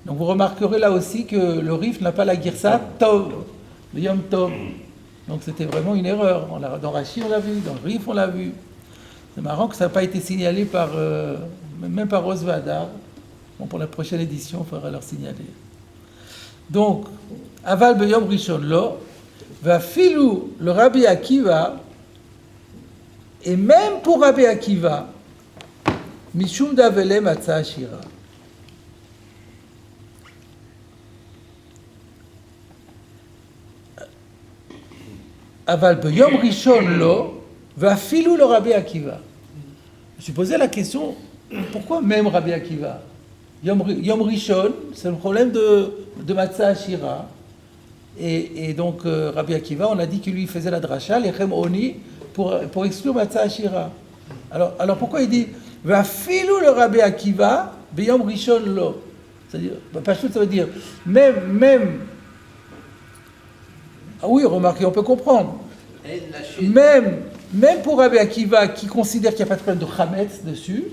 Donc vous remarquerez là aussi que le Rif n'a pas la girsa tov, beyom tov. Donc c'était vraiment une erreur. Dans Rashi on l'a vu, dans le Rif on l'a vu. C'est marrant que ça n'a pas été signalé même par Rose Vadar. Bon, pour la prochaine édition, il faudra leur signaler. Donc, aval beyom rishon lo, va filou le Rabbi Akiva, et même pour Rabbi Akiva, mishum davele matzah ashira. Aval beyom rishon lo, va filou le Rabbi Akiva. Je me suis posé la question, pourquoi même Rabbi Akiva? Yom Rishon, c'est le problème de Matzah Ashira. Et donc Rabbi Akiva, on a dit qu'il lui faisait la dracha, l'Echem Oni, pour exclure Matzah Ashira. Alors pourquoi il dit va filou le Rabbi Akiva, Yom Rishon lo? C'est-à-dire, Pachout, ça veut dire même. Ah oui, remarquez, on peut comprendre. Même pour Rabbi Akiva qui considère qu'il n'y a pas de problème de Chametz dessus,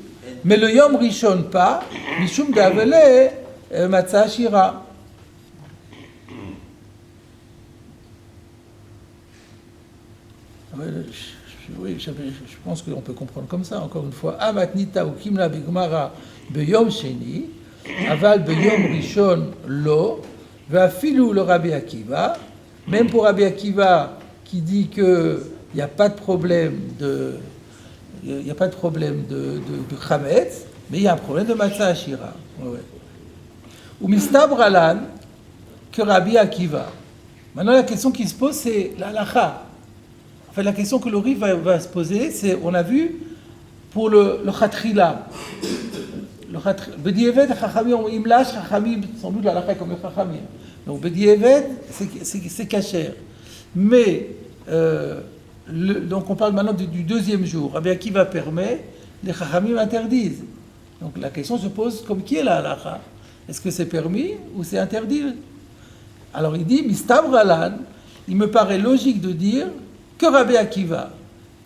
mais le Yom Rishon pas, Mishum Davele Matzah Ashira. Oui, je pense qu'on peut comprendre comme ça, encore une fois. Amatnita ou Kimla Bigmara Beyom Sheni, Aval Beyom Rishon Lo, va filou le Rabbi Akiva, même pour Rabbi Akiva qui dit que il n'y a pas de problème de Chametz, mais il y a un problème de Matzah Ashira. Ou Mistabralan que Rabbi Akiva. Maintenant, la question qui se pose, c'est l'halakha. En fait, la question que le Rif va se poser, c'est, on a vu, pour le Chatrila. B'di'eved, Chachamim, Imlash, Chachamim, sans doute l'halakha comme le Chachamim. Donc, B'di'eved, c'est kasher. Mais, donc on parle maintenant du deuxième jour. Rabbi Akiva permet, les Chachamim interdisent. Donc la question se pose comme qui est la halakha? Est-ce que c'est permis ou c'est interdit? Alors il dit, Mistabralan, il me paraît logique de dire que Rabbi Akiva,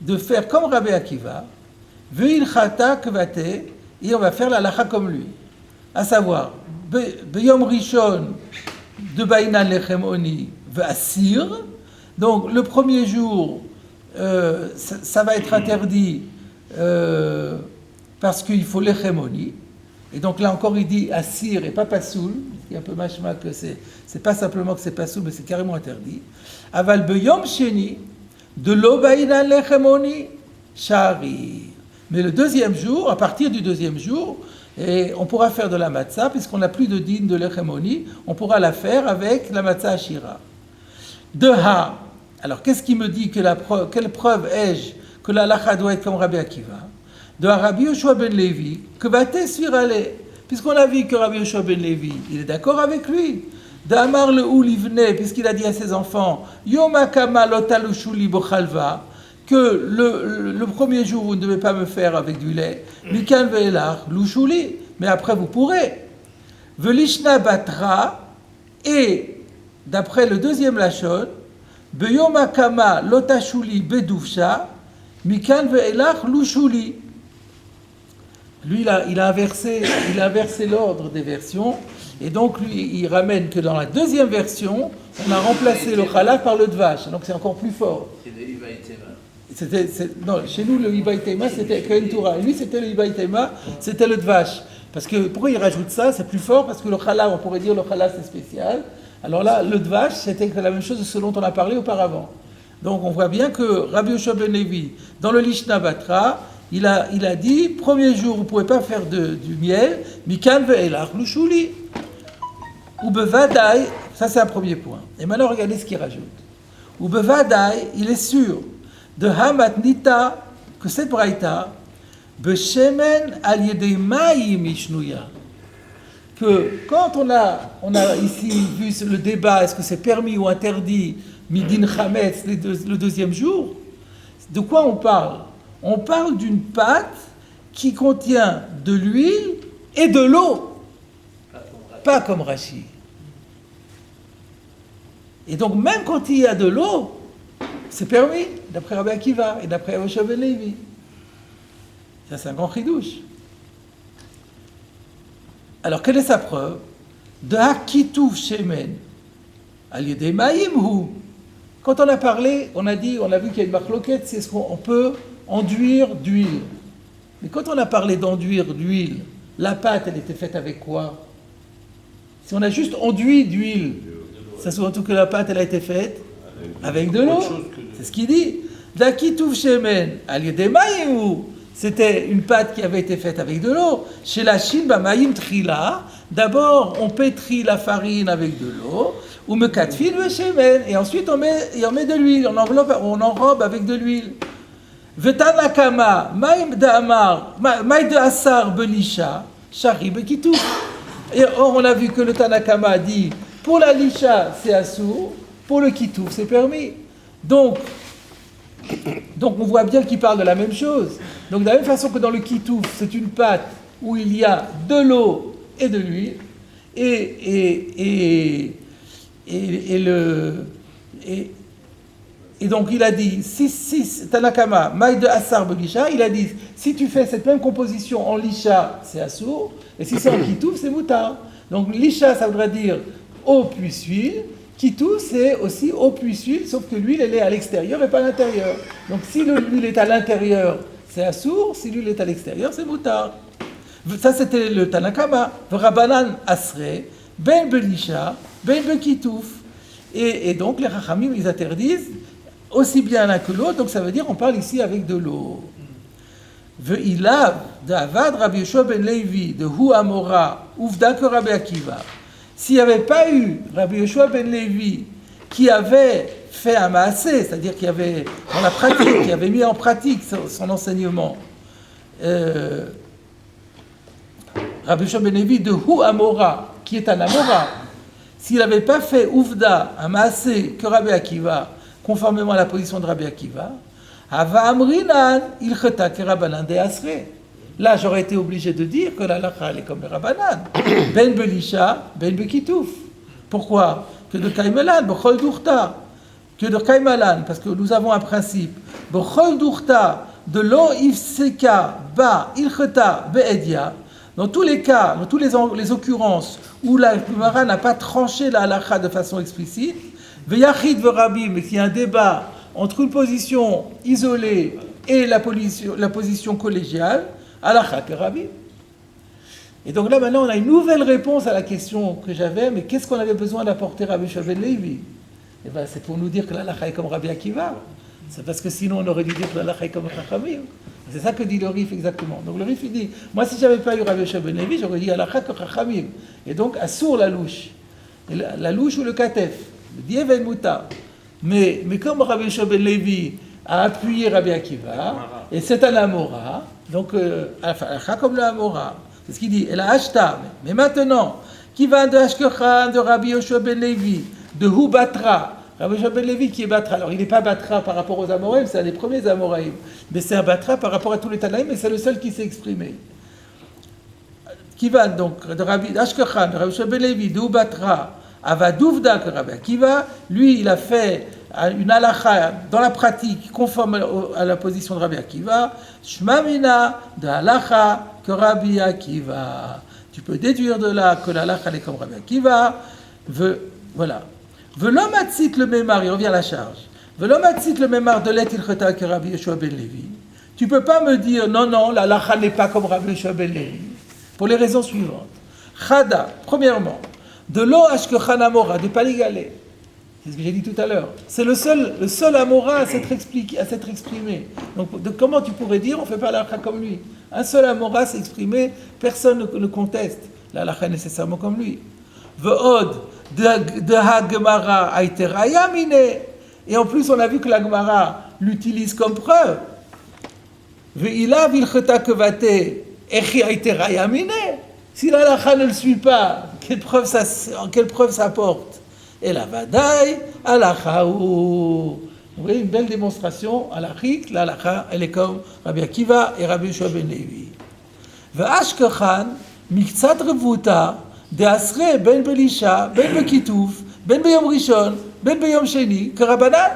de faire comme Rabbi Akiva, ve'il chata kvate, et on va faire la halakha comme lui. À savoir, Beyom Rishon, de Bainan Lechem Oni, ve'asir. Donc le premier jour, ça va être interdit parce qu'il faut Lechem Oni. Et donc là encore il dit Assir et pas Pasoul, il y a un peu machma que c'est pas simplement que c'est Pasoul, mais c'est carrément interdit. Aval Beyom Sheni, de Lo Bainan Lechem Oni, Shari. Mais le deuxième jour, à partir du deuxième jour, et on pourra faire de la matzah, puisqu'on n'a plus de din de Lechem Oni, on pourra la faire avec la matzah Ashira. De Ha. Alors, qu'est-ce qui me dit quelle preuve ai-je que la halakha doit être comme Rabbi Akiva? De Rabbi Yoshua ben Levi, que va-t-il sur aller? Puisqu'on a vu que Rabbi Yoshua ben Levi, il est d'accord avec lui. D'Amar le Oulivne, puisqu'il a dit à ses enfants, Yom Akama lotalushuli bochalva, que le premier jour vous ne devez pas me faire avec du lait, Mikan ve'elach lushuli, mais après vous pourrez. Velishna batra, et d'après le deuxième lachon, Beyom Akama lotashuli beduvsha, Mikan ve'elach lushuli. Lui, il a inversé l'ordre des versions, et donc lui, il ramène que dans la deuxième version, on a remplacé le chalaf par le dvash, donc c'est encore plus fort. C'est le Ibaï Tema. Non, chez nous, le Ibaï Tema, c'était Kohen Torah, et lui, c'était le Ibaï Tema, c'était le dvash. Parce que, pourquoi il rajoute ça? C'est plus fort, parce que le chalaf, on pourrait dire le chalaf, c'est spécial. Alors là, le dvash, c'était la même chose de ce dont on a parlé auparavant. Donc on voit bien que Rabbi Yoshua ben Levi, dans le Lishna Batra, il a dit, premier jour, vous ne pouvez pas faire du miel, mikan ve'elach lushuli. Ou bevadai, ça c'est un premier point. Et maintenant, regardez ce qu'il rajoute. Ou bevadai, il est sûr, de hamat nita, que cette braïta, beshemen al yedei mayim ishnuya. Que quand on a ici vu le débat, est-ce que c'est permis ou interdit, midin chametz, le deuxième jour, de quoi on parle? On parle d'une pâte qui contient de l'huile et de l'eau, pas comme Rashi. Et donc même quand il y a de l'eau, c'est permis, d'après Rabbi Akiva et d'après Moshe ben Levi. Ça c'est un grand chidouche. Alors quelle est sa preuve? De hakitouf shemen al yedei mayim hu. Quand on a parlé, on a vu qu'il y a une marloquette, c'est ce qu'on peut enduire d'huile. Mais quand on a parlé d'enduire d'huile, la pâte, elle était faite avec quoi? Si on a juste enduit d'huile, ça sous-entend que la pâte, elle a été faite avec de l'eau. C'est ce qu'il dit. D'akitouf shemen al yedei mayim hu. C'était une pâte qui avait été faite avec de l'eau. Chez la Chine, mayim trila. D'abord, on pétrit la farine avec de l'eau. Ou me katfil le shemen. Et ensuite, on met de l'huile. On enrobe avec de l'huile. Vetanakama, maïm de asar belisha, shari bekitouf. Et or, on a vu que le Tanakama a dit, pour la lisha, c'est assour, pour le kitouf, c'est permis. Donc, on voit bien qu'il parle de la même chose. Donc, de la même façon que dans le kitouf, c'est une pâte où il y a de l'eau et de l'huile, et donc il a dit, si Tanakama, maï de Assar Belisha, il a dit, si tu fais cette même composition en lisha, c'est assour, et si c'est en kitouf, c'est moutar. Donc lisha, ça voudrait dire eau plus huile, kitouf, c'est aussi eau plus huile, sauf que l'huile, elle est à l'extérieur et pas à l'intérieur. Donc si l'huile est à l'intérieur, c'est assour, si l'huile est à l'extérieur, c'est moutar. Ça, c'était le Tanakama. Rabanan Asre, ben Belisha, ben Bekitouf. Et donc, les Rachamim, ils interdisent aussi bien l'un que l'autre. Donc, ça veut dire qu'on parle ici avec de l'eau. Ve'ilav, d'Avad, Rabbi Yoshua ben Levi, de Hu Amora, Uvda que Rabbi Akiva. S'il n'y avait pas eu Rabbi Yoshua ben Levi qui avait fait un maasé, c'est-à-dire qui avait, dans la pratique, qui avait mis en pratique son enseignement, Rabbi Yoshua ben Levi de Hu Amora, qui est un Amora, s'il n'avait pas fait Ouvda, un maasé que Rabbi Akiva, conformément à la position de Rabbi Akiva, Ava Amrinan, il cheta que Rabbanan de Asre. Là, j'aurais été obligé de dire que la lacha, elle est comme le Rabbanan. Ben Belisha, Ben Bekitouf. Pourquoi? Que de Kaimelan, Bechol Dourta. Que de Kaimelan, parce que nous avons un principe. Bechol Dourta, de lo ifseka, ba, il cheta, be'edia. Dans tous les cas, dans toutes les occurrences où la Gemara n'a pas tranché la halakha de façon explicite, Veyachid Verabim, mais qu'il y a un débat entre une position isolée et la position collégiale, halakha Verabim. Et donc là maintenant on a une nouvelle réponse à la question que j'avais, mais qu'est-ce qu'on avait besoin d'apporter à Rabbi Yoshua ben Levi? Eh bien c'est pour nous dire que la halakha est comme Rabbi Akiva. C'est parce que sinon on aurait dû dire que la halakha est comme Chachamim. C'est ça que dit le Rif exactement. Donc le Rif il dit, moi si j'avais pas eu Rabbi Yoshua ben Levi, j'aurais dit halakha que Chachamim. Et donc assour la louche. La louche ou le katef. Le dieven muta. Mais comme Rabbi Yoshua ben Levi a appuyé Rabbi Akiva, et c'est un Amora, donc halakha comme le Amora. C'est ce qu'il dit. Et la Ashta. Mais maintenant, qui va de Ashkechan, de Rabbi Yoshua ben Levi, de Hu Batra, Rabbi Yoshua ben Levi qui est Batra. Alors il n'est pas Batra par rapport aux Amoraïm, c'est un des premiers Amoraïm. Mais c'est un Batra par rapport à tous les Tanaïm, et c'est le seul qui s'est exprimé. Qui va donc de Rabbi Ashkechan, de Rabbi Yoshua ben Levi, de Hu Batra, Avadouvda que Rabbi Akiva, lui il a fait une halakha dans la pratique conforme à la position de Rabbi Akiva, Shmamina de halakha que Rabbi Akiva. Tu peux déduire de là que la halakha est comme Rabbi Akiva. Voilà. Velom atzit le mémar, il revient à la charge. Velom atzit le mémar de l'et ilcheta que Rabbi Yoshua ben Levi. Tu peux pas me dire non, la halakha n'est pas comme Rabbi Yoshua ben Levi. Pour les raisons suivantes. Chada, premièrement, de l'eau ashkechan amora, de pas l'égaler. C'est ce que j'ai dit tout à l'heure. C'est le seul Amora à s'être exprimé. Donc, comment tu pourrais dire, on ne fait pas l'halakha comme lui? Un seul Amora s'est exprimé, personne ne le conteste. L'halakha est nécessairement comme lui. Ve'od, de ha-gemara aïteraya mine. Et en plus, on a vu que la Gemara l'utilise comme preuve. Ve'ila vilcheta kevate, echi aïteraya mine. Si l'halakha ne le suit pas, quelle preuve ça porte? Et la vadaï, halakhaou. Vous voyez une belle démonstration à l'achik, la halakha, elle est comme Rabbi Akiva et Rabbi Yoshua ben Levi. Ve'ashkechan, miktsat revuta, de asre ben belisha, ben bekitouf, ben beyom rishon, ben beyom sheni, que Rabbanan.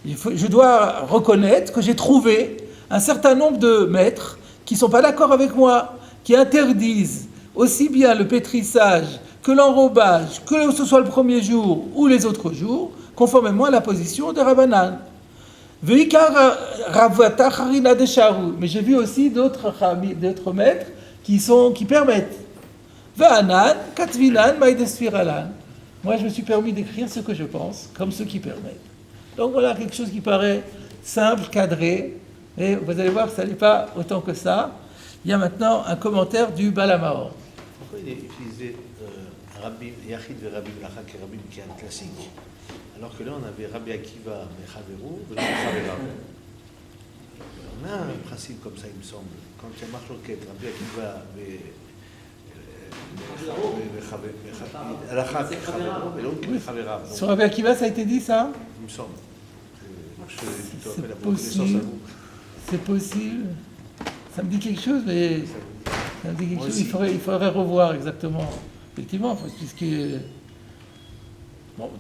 Je dois reconnaître que j'ai trouvé un certain nombre de maîtres qui ne sont pas d'accord avec moi, qui interdisent aussi bien le pétrissage que l'enrobage, que ce soit le premier jour ou les autres jours, conformément à la position de Rabbanan. Mais j'ai vu aussi d'autres maîtres qui permettent. Moi, je me suis permis d'écrire ce que je pense, comme ceux qui permettent. Donc voilà quelque chose qui paraît simple, cadré, et vous allez voir que ça n'est pas autant que ça. Il y a maintenant un commentaire du Baal HaMaor. Pourquoi il est utilisé Rabbi Yachid et Rabbi Melacha qui est Rabbi qui est un classique, alors que là on avait Rabbi Akiva Mechaveru et Chavera. On a un principe comme ça, il me semble. Quand il y a Marloquet, Rabbi Akiva Chavera. Sur Rabbi Akiva, ça a été dit ça? Il me semble. Je fais plutôt appel à C'est vos connaissances à vous. C'est possible. Ça me dit quelque chose, mais ça me dit quelque chose. Il faudrait revoir exactement. Effectivement, puisque bon,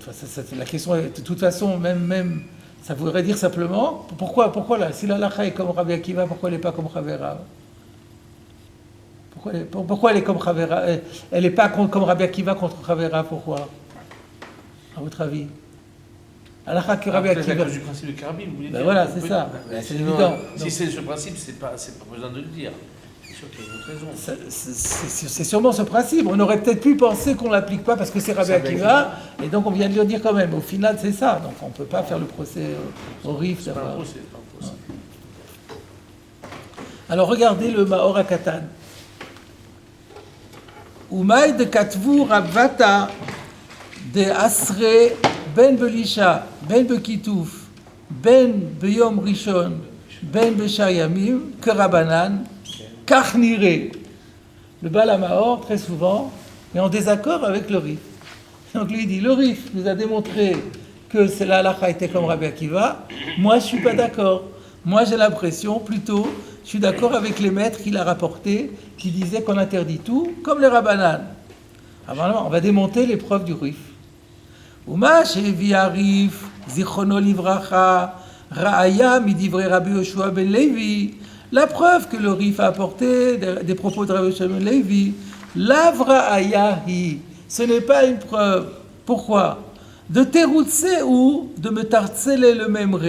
la question est de toute façon même ça voudrait dire simplement pourquoi là, si la halakha est comme Rabbi Akiva, pourquoi elle n'est pas comme Chavera? Pourquoi elle est comme Chavera? Elle n'est pas comme Rabbi Akiva contre Chavera? Pourquoi, à votre avis? Halakha que Rabbi Akiva. C'est à cause du principe de Karabim, vous voulez dire? Voilà, c'est ça. C'est évident. Si c'est ce principe, c'est pas besoin de le dire. C'est sûr qu'il y a une autre raison. C'est sûrement ce principe. On aurait peut-être pu penser qu'on ne l'applique pas parce que c'est Rabbi Akiva, et donc on vient de le dire quand même. Au final, c'est ça. Donc on ne peut pas faire le procès au Rif. C'est pas un procès. Alors regardez le Maor HaKatan. Umaï de Katvu Rabvata de Asre Ben Belisha, Ben Bekitouf, Ben Beyom Rishon, Ben Beshayamim, que Rabbanan, Kachnire. Le Baal HaMaor, très souvent, est en désaccord avec le Rif. Donc lui dit, le Rif nous a démontré que c'est la halakha était comme Rabbi Akiva. Moi, je ne suis pas d'accord. Moi, j'ai l'impression, plutôt, je suis d'accord avec les maîtres qu'il a rapportés, qui disaient qu'on interdit tout, comme les Rabbanan. Alors, on va démonter les preuves du Rif. Uma shevi Arif, zichrono livracha, ra'aya midivre Rabbi Yoshua ben Levi. La preuve que le Rif a apporté des propos de Rabbi Yoshua ben Levi, lavra hi, ce n'est pas une preuve. Pourquoi? De teroutse ou de me tartseler le memre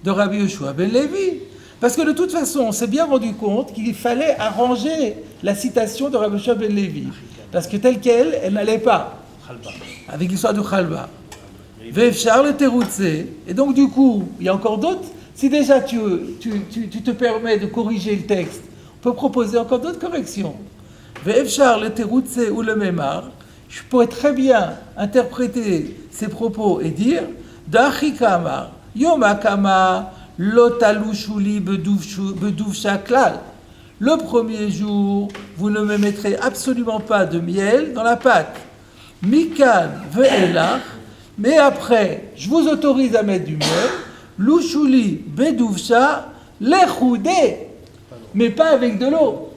de Rabbi Yoshua ben Levi. Parce que de toute façon, on s'est bien rendu compte qu'il fallait arranger la citation de Rabbi Yoshua ben Levi. Parce que telle qu'elle, elle n'allait pas. Avec l'histoire de Chalba. Ve'efshar le teroutse. Et donc du coup, il y a encore d'autres. Si déjà tu te permets de corriger le texte, on peut proposer encore d'autres corrections. Ve'efshar le teroutse ou le memar. Je pourrais très bien interpréter ces propos et dire Dachikama, Yomakama, Lotalushuli beduvsha klal. Le premier jour, vous ne me mettrez absolument pas de miel dans la pâte. Mikan ve'elach, mais après, je vous autorise à mettre du miel. Lushuli beduvsha lechoudé, mais pas avec de l'eau,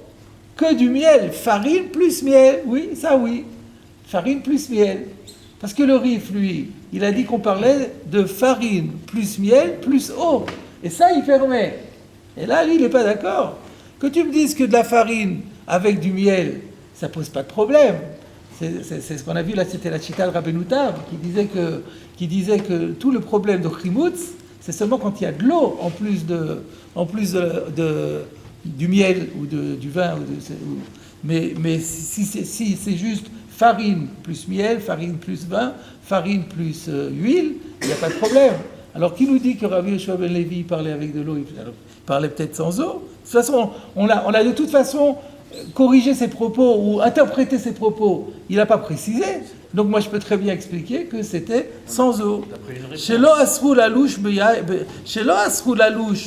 que du miel, farine plus miel. Oui, ça oui, farine plus miel. Parce que le Rif, lui, il a dit qu'on parlait de farine plus miel plus eau. Et ça, il permet. Et là, lui, il n'est pas d'accord. Que tu me dises que de la farine avec du miel, ça ne pose pas de problème. C'est ce qu'on a vu là, c'était la Chita Rabbeinu Tam qui disait que tout le problème de Chimoutz, c'est seulement quand il y a de l'eau en plus du miel ou du vin. Mais si c'est juste farine plus miel, farine plus vin, farine plus huile, il n'y a pas de problème. Alors qui nous dit que Rabbi Yoshua ben Levi parlait avec de l'eau, il parlait peut-être sans eau. De toute façon, on a de toute façon corrigé ses propos ou interprété ses propos. Il n'a pas précisé. Donc moi je peux très bien expliquer que c'était sans eau. Shelo asru lalouche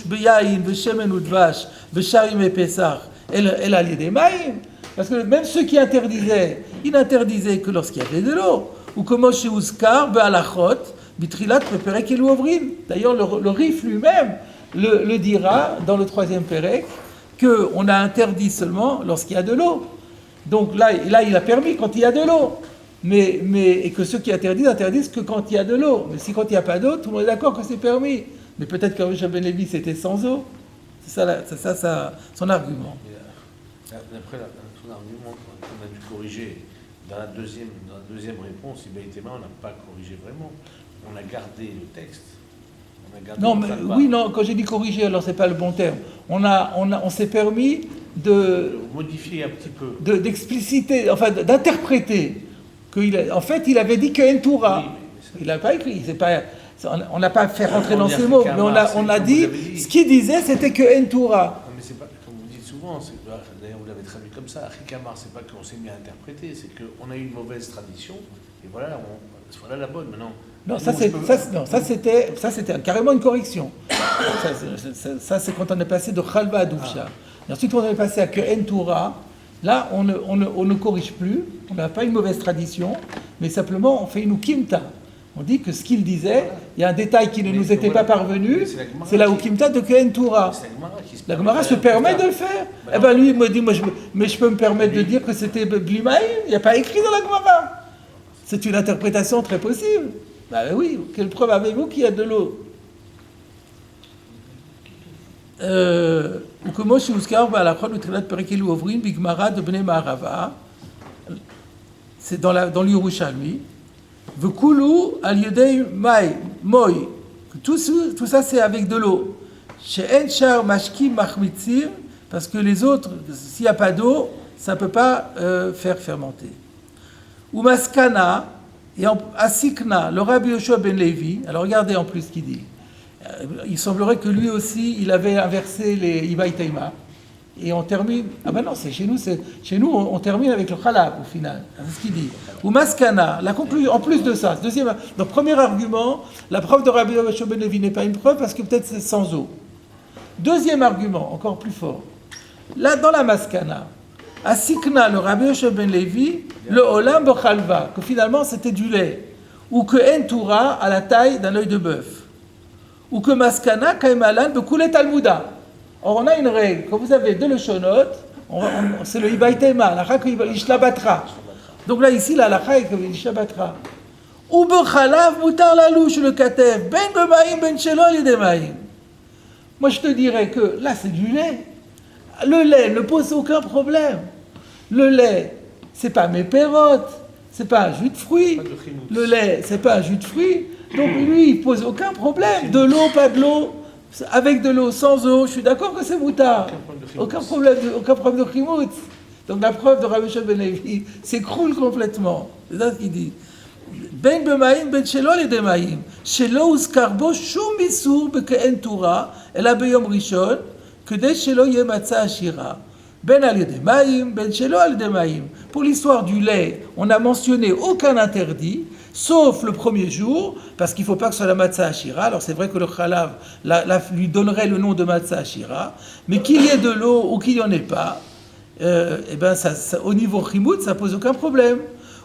beyayin beshemen udvash besharim et pesach el al yedei mayim. Parce que même ceux qui interdisaient, ils n'interdisaient que lorsqu'il y avait de l'eau. Ou comme Moshe Uskar be'alachot bitrilat peperek eluovrin. D'ailleurs le Rif lui-même le dira dans le 3e Pérec qu'on a interdit seulement lorsqu'il y a de l'eau. Donc là il a permis quand il y a de l'eau. Et que ceux qui interdisent que quand il y a de l'eau. Mais si quand il n'y a pas d'eau, tout le monde est d'accord que c'est permis. Mais peut-être que Rabbi ben Levi c'était sans eau. C'est ça son argument. D'après son argument qu'on a dû corriger dans la deuxième réponse, on n'a pas corrigé vraiment. On a gardé le texte. Non, quand j'ai dit corriger, alors c'est pas le bon terme. On s'est permis de modifier un petit peu, d'expliciter, enfin d'interpréter. En fait, il avait dit que Entoura. Il n'a pas écrit. On n'a pas fait rentrer dans ces mots, mais on a dit ce qu'il disait, c'était que Entoura. Mais c'est pas comme vous dites souvent. D'ailleurs, vous l'avez traduit comme ça. Achikamar, c'est pas qu'on s'est mis à interpréter, c'est qu'on a eu une mauvaise tradition. Et voilà la bonne maintenant. Non, ça c'était carrément une correction. Ça c'est quand on est passé de Chalva à Doufcha. Et ensuite, quand on est passé à que Entoura. Là, on ne corrige plus, on n'a pas une mauvaise tradition, mais simplement on fait une ukimta. On dit que ce qu'il disait, il y a un détail qui ne nous était pas parvenu, c'est la ukimta de Kehen Toura. La Gemara se permet de le faire. Eh bien lui, il me dit, mais je peux me permettre de dire que c'était Blimaï, il n'y a pas écrit dans la Gemara. C'est une interprétation très possible. Ben oui, quelle preuve avez-vous qu'il y a de l'eau? וכמו שהוזכר בהלכות בתחילת פרק אלו עוברים בגמרא דבני מערבה, c'est dans l'Yerushalmi, וכולו על ידי מוי, tout ça c'est avec de l'eau, שאין שאר משקים מחמיצים, parce que les autres, s'il n'y a pas d'eau, ça ne peut pas faire fermenter. Umaskana, et Asikna, le Rabbi Yoshua ben Levi, alors regardez en plus ce qu'il dit. Il semblerait que lui aussi, il avait inversé les Ibaï Taïma. Et on termine... Ah ben non, chez nous, on termine avec le Khalab au final. C'est ce qu'il dit. Ou Maskana, la conclusion, en plus de ça, donc premier argument, la preuve de Rabbi Yoshua ben Levi n'est pas une preuve parce que peut-être c'est sans eau. Deuxième argument, encore plus fort. Là, dans la Maskana, à Sikna, le Rabbi Yoshua ben Levi, le Olam Bochalva, que finalement c'était du lait, ou que Entoura à la taille d'un œil de bœuf. Ou que Maskana, Kaimalan, Bekoulet Talmuda. Or, on a une règle. Quand vous avez deux Leshonot, c'est le Ibaï Tema, la Chak Ishlabatra. Donc là, ici, la Chak Ishlabatra. Ou Bechalav, Moutar Lalouche, le Katev, Ben Bemaïm, Ben Shelo, Yedemaïm. Moi, je te dirais que là, c'est du lait. Le lait ne pose aucun problème. Le lait, c'est pas mes pérottes, c'est pas un jus de fruits. Le lait, c'est pas un jus de fruits. Donc lui, il pose aucun problème. De l'eau, pas de l'eau, avec de l'eau, sans eau, je suis d'accord que c'est moutard. Aucun problème de chimout. Donc la preuve de Rabbi Yoshua ben Levi s'écroule complètement. C'est ça ce qu'il dit. Ben bemaïm, ben shelo ledemaïm. Shelo uzkarbo shum isur beke'en Torah, ela beyom rishon, kede shelo yeh matzah ashira. Ben al yedemaïm, ben shelo al yedemaïm. Pour l'histoire du lait, on n'a mentionné aucun interdit, sauf le premier jour, parce qu'il ne faut pas que ce soit la matzah ashira. Alors c'est vrai que le chalav lui donnerait le nom de matzah ashira, mais qu'il y ait de l'eau ou qu'il n'y en ait pas, eh ben au niveau chimout, ça ne pose aucun problème.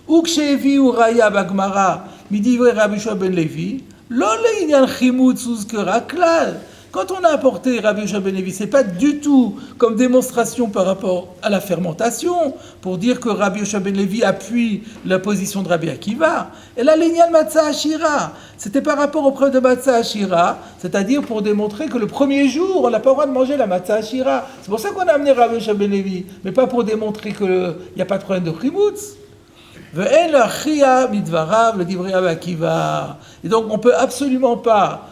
Ou kshevi ou raya bagmara, midivre Rabbi Yoshua ben Levi, lo le'inyan chimout souzkera klal. Quand on a apporté Rabbi Yoshua ben Levi, ce n'est pas du tout comme démonstration par rapport à la fermentation, pour dire que Rabbi Yoshua ben Levi appuie la position de Rabbi Akiva. Et là, l'Inyan Matzah Ashira, c'était par rapport aux preuves de Matzah Ashira, c'est-à-dire pour démontrer que le premier jour, on n'a pas le droit de manger la Matzah Ashira. C'est pour ça qu'on a amené Rabbi Yoshua ben Levi, mais pas pour démontrer qu'il n'y a pas de problème de chimoutz. Ve'en l'achia midvarav le divrei Rabbi Akiva. Et donc, on ne peut absolument pas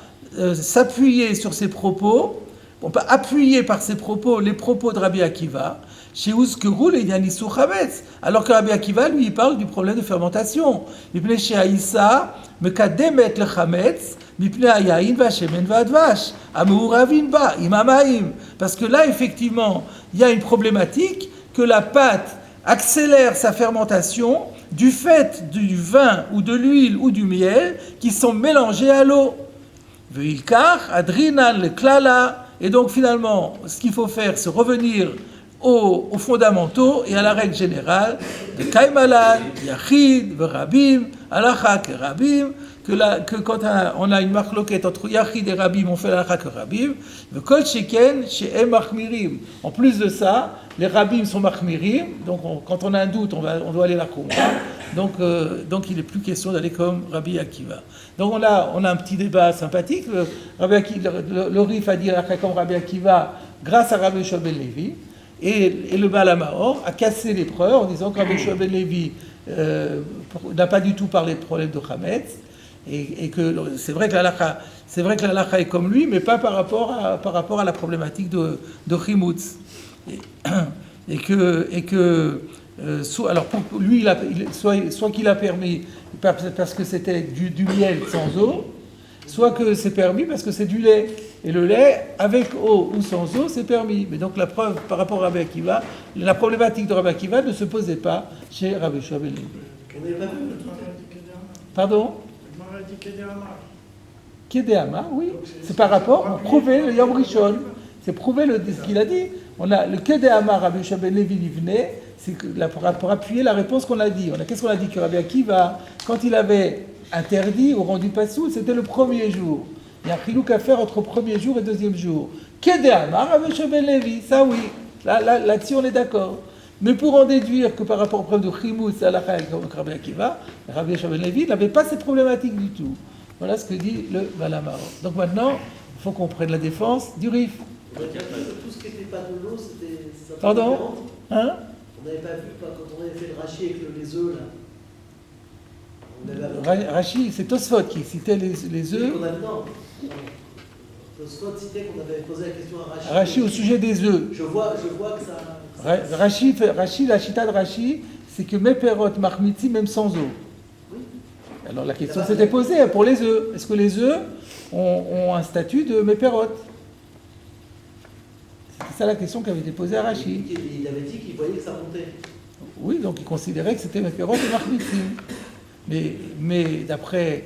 s'appuyer sur ces propos on peut appuyer par ses propos les propos de Rabbi Akiva, chez Ouzkerou et Yanisou Chametz, alors que Rabbi Akiva, lui, il parle du problème de fermentation. Mipnei she'aïssa mekademet le Chametz, mipnei hayayin v'ashemen v'advash, ameuravin ba, imamaim. Parce que là, effectivement, il y a une problématique que la pâte accélère sa fermentation du fait du vin ou de l'huile ou du miel qui sont mélangés à l'eau. Veilkar, adrinan le klala. Et donc finalement, ce qu'il faut faire, c'est revenir aux fondamentaux et à la règle générale de Kaimalan, Yachid, Rabim, Alachak et Rabim, que quand on a une marloquette entre Yachid et Rabim, on fait Alachak et Rabim, Kol Sheken, She'em Machmirim. En plus de ça, les Rabim sont Machmirim, donc quand on a un doute, on doit aller la comprendre. Donc il n'est plus question d'aller comme Rabbi Akiva. Donc on a un petit débat sympathique. Le Rif a dit comme Rabbi Akiva grâce à Rabbi Yoshua ben Levi, et le Baal HaMaor a cassé les preuves en disant que Rabbi Yoshua ben Levi n'a pas du tout parlé de problème de Chametz, et que c'est vrai que l'halakha est comme lui, mais pas par rapport à la problématique de Chimutz. Alors pour lui, soit qu'il a permis parce que c'était du miel sans eau, soit que c'est permis parce que c'est du lait. Et le lait, avec eau ou sans eau, c'est permis. Mais donc la preuve par rapport à Rabbi Akiva, la problématique de Rabbi Akiva ne se posait pas chez Rabbi Yoshua ben Levi. On n'avait pas vu Pardon ? Kedéama, oui. C'est par rapport, on prouvait le Yom Rishon. C'est prouver ce qu'il a dit. On a le Kedéama, Rabbi Yoshua ben Levi venait, c'est pour appuyer la réponse qu'on a dit. Qu'est-ce qu'on a dit que Rabbi Akiva, quand il avait interdit ou rendu pasoul, c'était le premier jour. Il y a un chilouk à faire entre premier jour et deuxième jour. Kedéama, Rabbi Yoshua ben Levi, ça oui. Là-dessus, on est d'accord. Mais pour en déduire que par rapport au problème de Chimutz, à la Rabbi Akiva, Rabbi Yoshua ben Levi n'avait pas cette problématique du tout. Voilà ce que dit le Baal HaMaor. Donc maintenant, il faut qu'on prenne la défense du Rif. Tout ce qui n'était pas de l'eau, c'était... Pardon ? Hein ? On n'avait pas vu quand on avait fait le rachis avec les œufs, là. Rachi, c'est Tosfot qui citait les œufs. Non. Tosfot citait qu'on avait posé la question à Rachi. Rachi au sujet des œufs. Je vois que ça... Rachi, la chita de Rachi, c'est que mes perrottes marmiti même sans eau. Oui. Alors la question s'était posée pour les œufs. Est-ce que les œufs ont un statut de mes perrottes ? C'est ça la question qui avait été posée à Rachi. Il avait dit qu'il voyait que ça montait. Oui, donc il considérait que c'était mes perrottes et marmitim. Mais d'après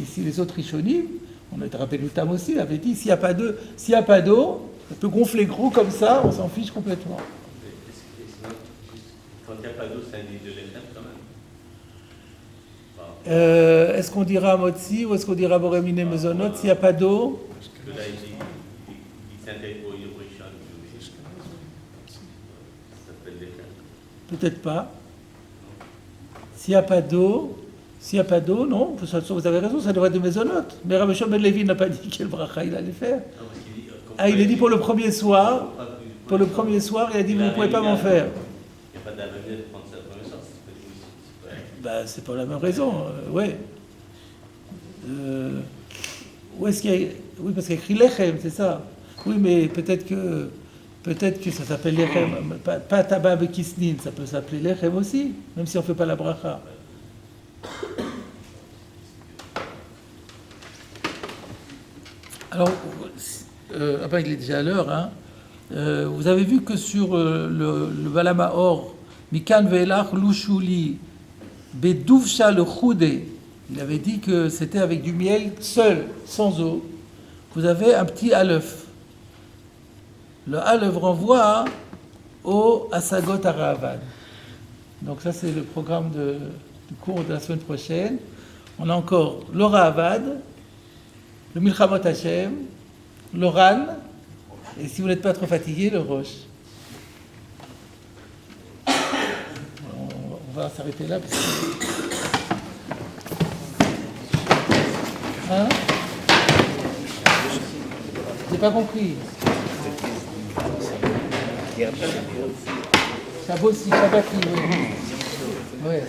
ici les autres Rishonim, on a rappelé le Tam aussi, il avait dit s'il n'y a pas d'eau, ça peut gonfler gros comme ça, on s'en fiche complètement. Quand il n'y a pas d'eau, c'est un lit de l'éther quand même. Est-ce qu'on dira Motzi ou est-ce qu'on dira Boremine Mezonot s'il n'y a pas d'eau? Parce que là, il s'intègre au Yorishon. Ça s'appelle l'éther. Peut-être pas. S'il n'y a pas d'eau, non, vous avez raison, ça devrait être de Mezonot. Mais Rabbi Yoshua ben Levi n'a pas dit quel bracha il allait faire. Il a dit pour le premier soir, il a dit vous ne pouvez pas m'en faire. Il n'y a pas d'avenir de prendre ça pour le sens. C'est pas la même raison, ouais. Où est-ce qu'il y a... Oui, parce qu'il y a écrit Lechem, c'est ça. Oui, mais peut-être que ça s'appelle Lechem, pas Tabat Bekisnin, ça peut s'appeler Lechem aussi, même si on ne fait pas la bracha. Alors, il est déjà à l'heure, hein. Vous avez vu que sur le Baal HaMaor, Mikan ve'elach lushuli beduvsha le choude, il avait dit que c'était avec du miel seul, sans eau. Vous avez un petit alef. Le alef renvoie au Asagot Aravad. Donc ça c'est le programme du cours de la semaine prochaine. On a encore le Ravad, le Milchamot Hashem, le Ran, et si vous n'êtes pas trop fatigué, le Rosh. On va s'arrêter là. Parce que... Hein? J'ai pas compris. Shabbat, oui. Ouais.